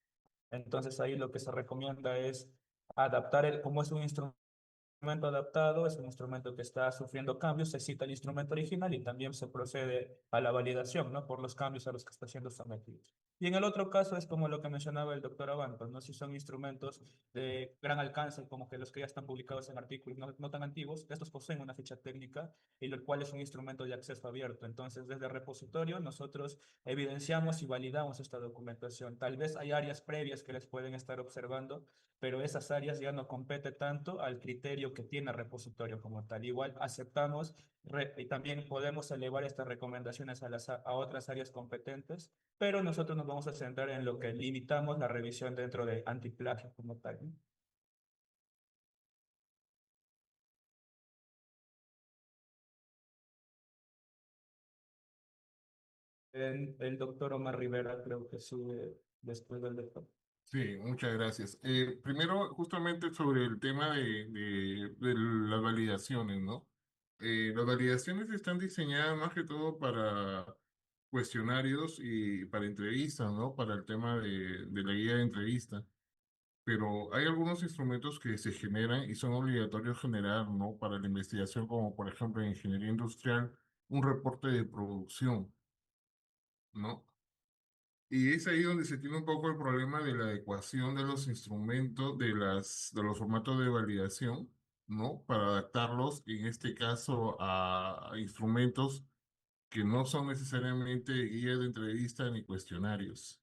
Entonces ahí lo que se recomienda es adaptar como es un instrumento adaptado, es un instrumento que está sufriendo cambios, se cita el instrumento original y también se procede a la validación, ¿no? Por los cambios a los que está siendo sometido. Y en el otro caso es como lo que mencionaba el doctor Abanto, ¿no? Si son instrumentos de gran alcance, como que los que ya están publicados en artículos no tan antiguos, estos poseen una ficha técnica y lo cual es un instrumento de acceso abierto. Entonces, desde el repositorio nosotros evidenciamos y validamos esta documentación. Tal vez hay áreas previas que les pueden estar observando, pero esas áreas ya no compete tanto al criterio que tiene el repositorio como tal. Igual aceptamos y también podemos elevar estas recomendaciones a otras áreas competentes, pero nosotros nos vamos a centrar en lo que limitamos la revisión dentro de antiplagio como tal, ¿no? El doctor Omar Rivera creo que sube después del doctor. Sí, muchas gracias. Primero, justamente sobre el tema de las validaciones, ¿no? Las validaciones están diseñadas más que todo para cuestionarios y para entrevistas, ¿no? Para el tema de la guía de entrevista. Pero hay algunos instrumentos que se generan y son obligatorios generar, ¿no? Para la investigación, como por ejemplo en ingeniería industrial, un reporte de producción, ¿no? Y es ahí donde se tiene un poco el problema de la adecuación de los instrumentos, de los formatos de validación, ¿no? Para adaptarlos, en este caso, a instrumentos que no son necesariamente guías de entrevista ni cuestionarios.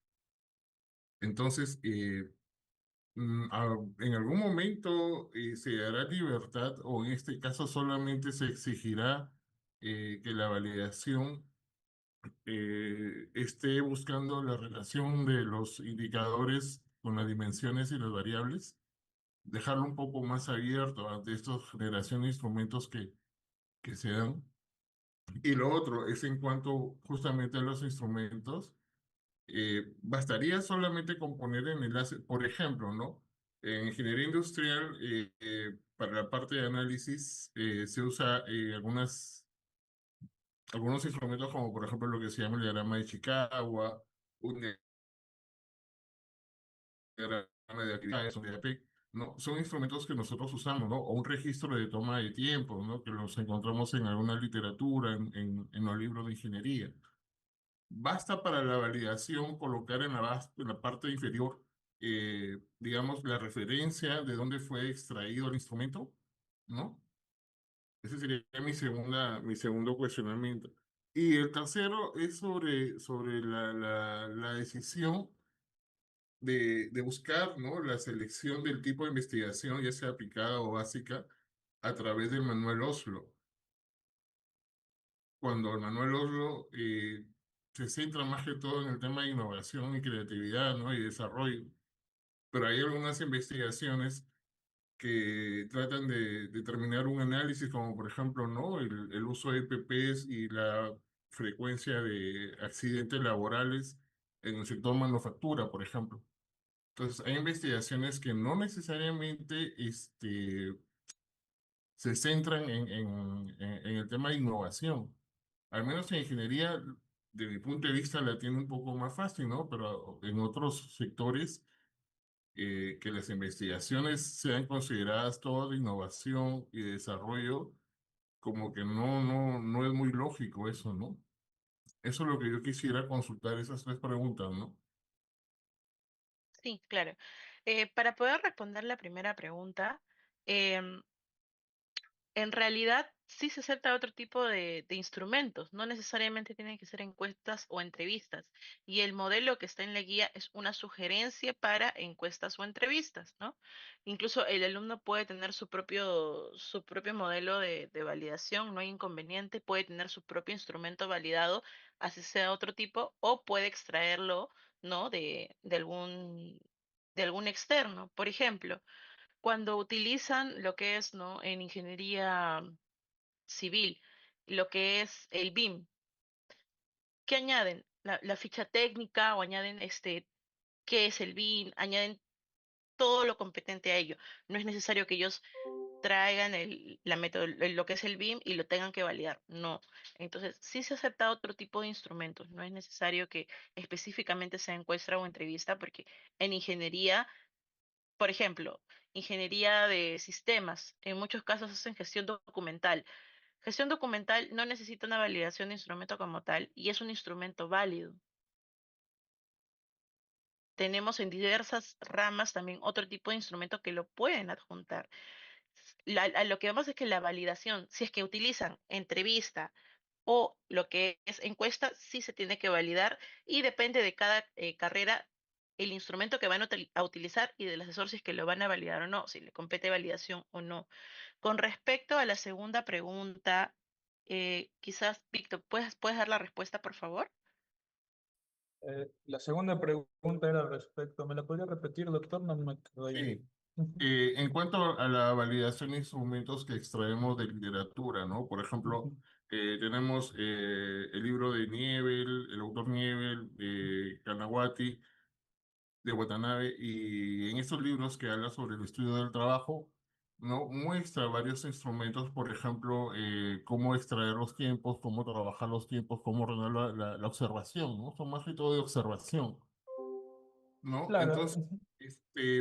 Entonces, en algún momento se dará libertad, o en este caso solamente se exigirá que la validación esté buscando la relación de los indicadores con las dimensiones y las variables, dejarlo un poco más abierto ante esta generación de instrumentos que se dan. Y lo otro es en cuanto justamente a los instrumentos, bastaría solamente con poner en enlace, por ejemplo, ¿no? En ingeniería industrial, para la parte de análisis, se usa algunos instrumentos como por ejemplo lo que se llama el diagrama de Chicago, un diagrama de actividades, un DAP, ¿no? Son instrumentos que nosotros usamos, ¿no? O un registro de toma de tiempo, ¿no? Que los encontramos en alguna literatura, en los libros de ingeniería. Basta para la validación colocar en la parte inferior, digamos, la referencia de dónde fue extraído el instrumento, ¿no? Ese sería mi segundo cuestionamiento. Y el tercero es sobre la decisión de buscar, ¿no? La selección del tipo de investigación, ya sea aplicada o básica, a través del manual Oslo. Cuando el manual Oslo se centra más que todo en el tema de innovación y creatividad, ¿no? Y desarrollo. Pero hay algunas investigaciones que tratan de determinar un análisis, como por ejemplo, ¿no? El uso de EPPs y la frecuencia de accidentes laborales en el sector manufactura, por ejemplo. Entonces, hay investigaciones que no necesariamente se centran en el tema de innovación. Al menos en ingeniería, de mi punto de vista, la tiene un poco más fácil, ¿no? Pero en otros sectores, que las investigaciones sean consideradas todas de innovación y desarrollo, como que no es muy lógico eso, ¿no? Eso es lo que yo quisiera consultar, esas tres preguntas, ¿no? Sí, claro. Para poder responder la primera pregunta, em, en realidad sí se acepta otro tipo de instrumentos, no necesariamente tienen que ser encuestas o entrevistas. Y el modelo que está en la guía es una sugerencia para encuestas o entrevistas, ¿no? Incluso el alumno puede tener su propio modelo de validación, no hay inconveniente, puede tener su propio instrumento validado, así sea otro tipo, o puede extraerlo, ¿no? De algún externo. Por ejemplo, cuando utilizan lo que es, ¿no? En ingeniería civil, lo que es el BIM, ¿qué añaden? La ficha técnica o añaden qué es el BIM, añaden todo lo competente a ello. No es necesario que ellos traigan lo que es el BIM y lo tengan que validar. No. Entonces, sí se acepta otro tipo de instrumentos. No es necesario que específicamente sea encuesta o entrevista, porque en ingeniería, por ejemplo, ingeniería de sistemas, en muchos casos hacen gestión documental. Gestión documental no necesita una validación de instrumento como tal y es un instrumento válido. Tenemos en diversas ramas también otro tipo de instrumento que lo pueden adjuntar. A lo que vamos es que la validación, si es que utilizan entrevista o lo que es encuesta, sí se tiene que validar y depende de cada carrera el instrumento que van a utilizar y del asesor si es que lo van a validar o no, si le compete validación o no. Con respecto a la segunda pregunta, quizás, Víctor, ¿puedes dar la respuesta, por favor? La segunda pregunta era al respecto. ¿Me la podría repetir, doctor? No me quedó ahí. Sí. En cuanto a la validación de instrumentos que extraemos de literatura, ¿no? Por ejemplo, tenemos el libro de Niebel, el autor Niebel, Kanawati, de Watanabe, y en estos libros que habla sobre el estudio del trabajo, ¿no? Muestra varios instrumentos, por ejemplo, cómo extraer los tiempos, cómo trabajar los tiempos, cómo ordenar la observación, ¿no? Son más que todo de observación. ¿No? Claro. Entonces,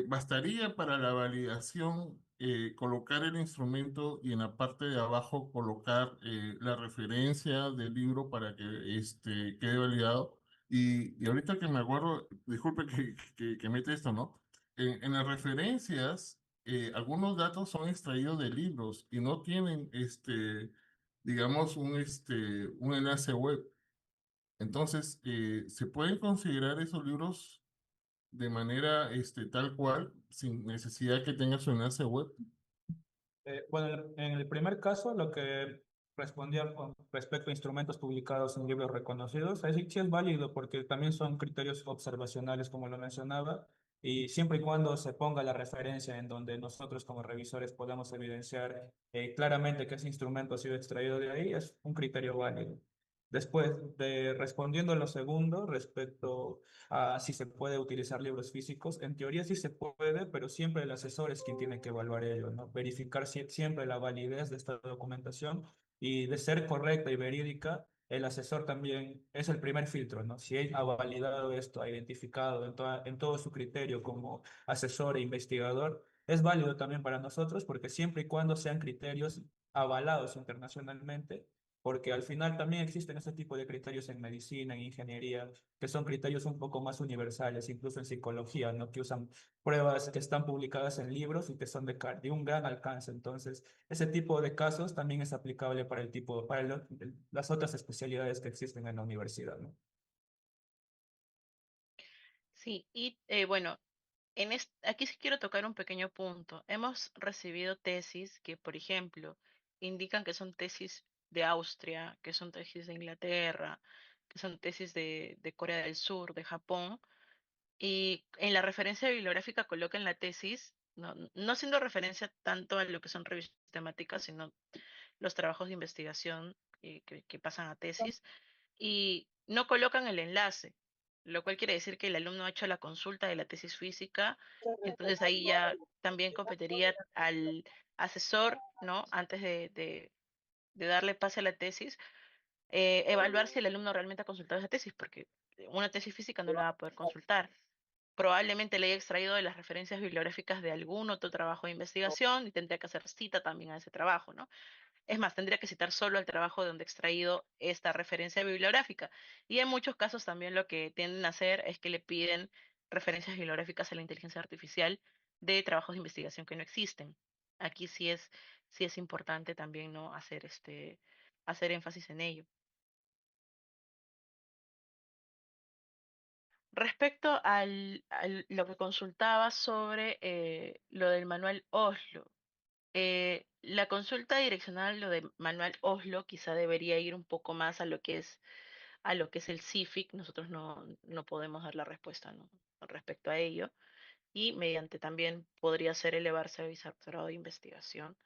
bastaría para la validación colocar el instrumento y en la parte de abajo colocar la referencia del libro para que quede validado. Y ahorita que me acuerdo, disculpe que mete esto, ¿no? En las referencias, algunos datos son extraídos de libros y no tienen, digamos, un enlace web. Entonces, ¿se pueden considerar esos libros de manera tal cual, sin necesidad que tenga su enlace web? Bueno, en el primer caso, lo que respondía con respecto a instrumentos publicados en libros reconocidos, ahí sí, sí es válido porque también son criterios observacionales, como lo mencionaba, y siempre y cuando se ponga la referencia en donde nosotros como revisores podamos evidenciar claramente que ese instrumento ha sido extraído de ahí, es un criterio válido. Después de respondiendo a lo segundo, respecto a si se puede utilizar libros físicos, en teoría sí se puede, pero siempre el asesor es quien tiene que evaluar ello, ¿no? Verificar siempre la validez de esta documentación y de ser correcta y verídica, el asesor también es el primer filtro, ¿no? Si él ha validado esto, ha identificado en todo su criterio como asesor e investigador, es válido también para nosotros porque siempre y cuando sean criterios avalados internacionalmente, porque al final también existen ese tipo de criterios en medicina, en ingeniería, que son criterios un poco más universales, incluso en psicología, ¿no? Que usan pruebas que están publicadas en libros y que son de un gran alcance. Entonces, ese tipo de casos también es aplicable para las otras especialidades que existen en la universidad, ¿no? Sí, y bueno, aquí sí quiero tocar un pequeño punto. Hemos recibido tesis que, por ejemplo, indican que son tesis de Austria, que son tesis de Inglaterra, que son tesis de Corea del Sur, de Japón, y en la referencia bibliográfica colocan la tesis, no haciendo referencia tanto a lo que son revistas temáticas, sino los trabajos de investigación que pasan a tesis y no colocan el enlace, lo cual quiere decir que el alumno ha hecho la consulta de la tesis física, entonces ahí ya también competiría al asesor, ¿no? Antes de darle pase a la tesis, evaluar si el alumno realmente ha consultado esa tesis, porque una tesis física no la va a poder consultar. Probablemente le haya extraído de las referencias bibliográficas de algún otro trabajo de investigación y tendría que hacer cita también a ese trabajo, ¿no? Es más, tendría que citar solo el trabajo de donde he extraído esta referencia bibliográfica. Y en muchos casos también lo que tienden a hacer es que le piden referencias bibliográficas a la inteligencia artificial de trabajos de investigación que no existen. Aquí sí es importante también no hacer hacer énfasis en ello. Respecto lo que consultaba sobre lo del manual Oslo, la consulta direccional, lo del manual Oslo, quizá debería ir un poco más a lo que es el CIFIC. Nosotros no podemos dar la respuesta, ¿no? Respecto a ello. Y mediante también podría ser elevarse a vicerrectorado de investigación.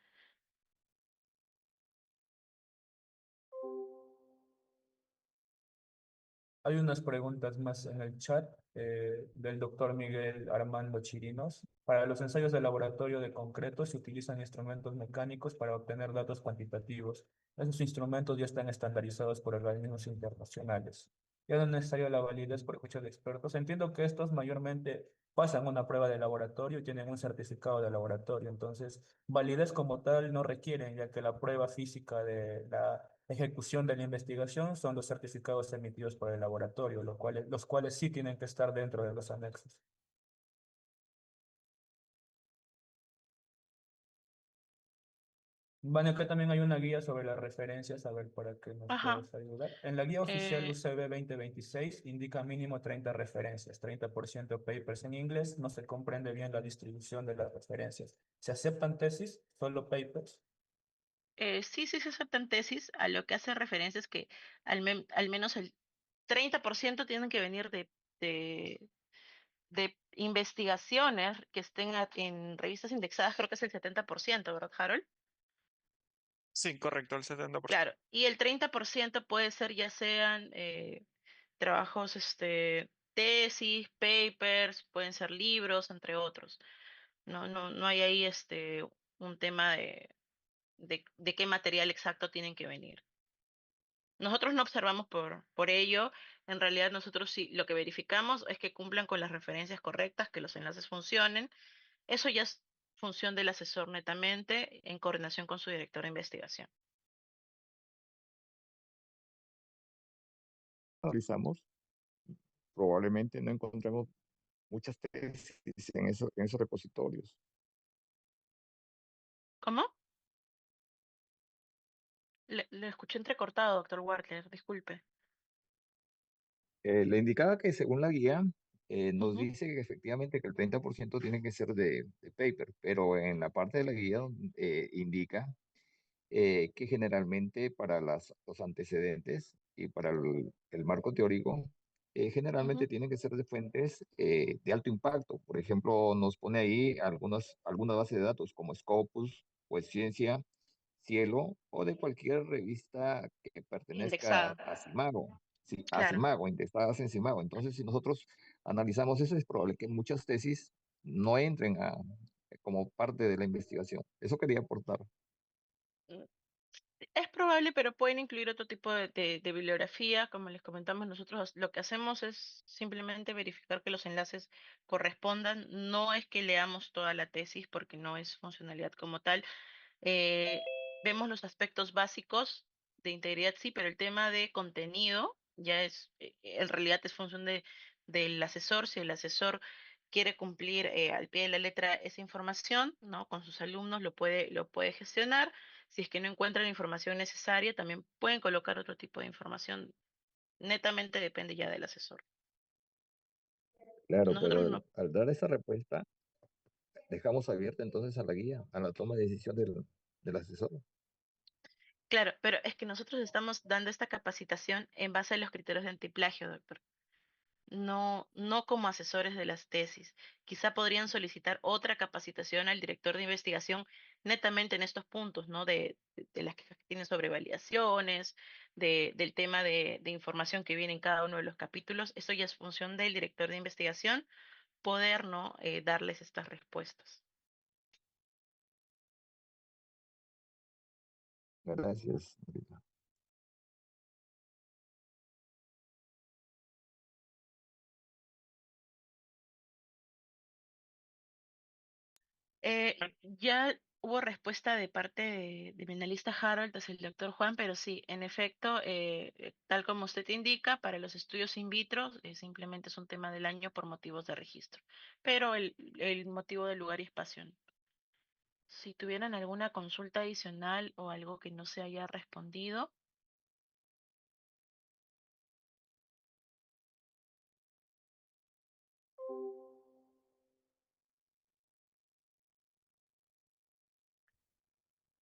Hay unas preguntas más en el chat del doctor Miguel Armando Chirinos. Para los ensayos de laboratorio de concreto se utilizan instrumentos mecánicos para obtener datos cuantitativos. Esos instrumentos ya están estandarizados por organismos internacionales. Ya no es necesario la validez por escucha de expertos. Entiendo que estos mayormente pasan una prueba de laboratorio y tienen un certificado de laboratorio. Entonces, validez como tal no requieren, ya que la prueba física de la ejecución de la investigación son los certificados emitidos por el laboratorio, los cuales sí tienen que estar dentro de los anexos. Bueno, acá también hay una guía sobre las referencias, a ver para que nos Ajá. puedas ayudar. En la guía oficial eh, UCB 2026 indica mínimo 30 referencias, 30% papers en inglés, no se comprende bien la distribución de las referencias. ¿Se aceptan tesis? ¿Solo papers? sí se aceptan tesis. A lo que hace referencia es que al menos el 30% tienen que venir de de investigaciones que estén en revistas indexadas, creo que es el 70%, ¿verdad, Harold? Sí, correcto, el 70%. Claro, y el 30% puede ser ya sean trabajos, tesis, papers, pueden ser libros, entre otros. No hay ahí un tema de qué material exacto tienen que venir. Nosotros no observamos por ello, en realidad nosotros sí lo que verificamos es que cumplan con las referencias correctas, que los enlaces funcionen. Eso ya es función del asesor netamente en coordinación con su director de investigación. Analizamos, probablemente no encontremos muchas tesis en esos repositorios. ¿Cómo? Le escuché entrecortado, doctor Wartler, disculpe. Le indicaba que según la guía nos Ujú, dice que efectivamente que el 30% tiene que ser de paper, pero en la parte de la guía indica que generalmente para los antecedentes y para el marco teórico, generalmente ujú, tienen que ser de fuentes de alto impacto. Por ejemplo, nos pone ahí algunas bases de datos como Scopus, pues Ciencia, Cielo o de cualquier revista que pertenezca indexada, a Simago. Sí, a claro. Simago, indexadas en Simago. Entonces, si nosotros analizamos eso, es probable que muchas tesis no como parte de la investigación. Eso quería aportar. Es probable, pero pueden incluir otro tipo de bibliografía. Como les comentamos, nosotros lo que hacemos es simplemente verificar que los enlaces correspondan. No es que leamos toda la tesis porque no es funcionalidad como tal. Vemos los aspectos básicos de integridad, sí, pero el tema de contenido ya es, en realidad es función del asesor. Si el asesor quiere cumplir al pie de la letra esa información, ¿no? Con sus alumnos lo puede gestionar. Si es que no encuentra la información necesaria, también pueden colocar otro tipo de información. Netamente depende ya del asesor. Claro, pero Nosotros no. al dar esa respuesta, dejamos abierta entonces a la guía, a la toma de decisión del asesor. Claro, pero es que nosotros estamos dando esta capacitación en base a los criterios de antiplagio, doctor. No como asesores de las tesis. Quizá podrían solicitar otra capacitación al director de investigación netamente en estos puntos, ¿no? De las quejas que tienen sobre validaciones, del tema de información que viene en cada uno de los capítulos. Eso ya es función del director de investigación poder, ¿no? Darles estas respuestas. Gracias. Ya hubo respuesta de parte de mi analista Harold hacia el doctor Juan, pero sí, en efecto, tal como usted indica, para los estudios in vitro simplemente es un tema del año por motivos de registro, pero el motivo de lugar y espacio no. Si tuvieran alguna consulta adicional o algo que no se haya respondido.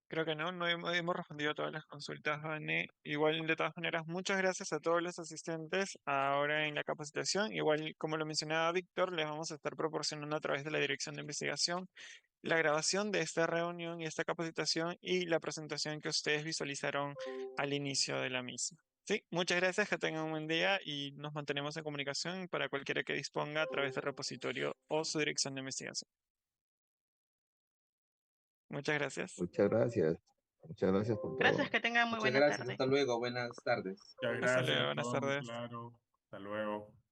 Creo que no hemos respondido a todas las consultas, Vane. Igual, de todas maneras, muchas gracias a todos los asistentes ahora en la capacitación. Igual, como lo mencionaba Víctor, les vamos a estar proporcionando a través de la Dirección de Investigación la grabación de esta reunión y esta capacitación y la presentación que ustedes visualizaron al inicio de la misma. Sí, muchas gracias, que tengan un buen día y nos mantenemos en comunicación para cualquiera que disponga a través del repositorio o su dirección de investigación. Muchas gracias. Muchas gracias. Muchas gracias por Gracias, todo. que tengan muy Muchas buena gracias, tarde. hasta luego, buenas tardes. Muchas Hasta gracias, luego, buenas todo muy tardes. claro. Hasta luego.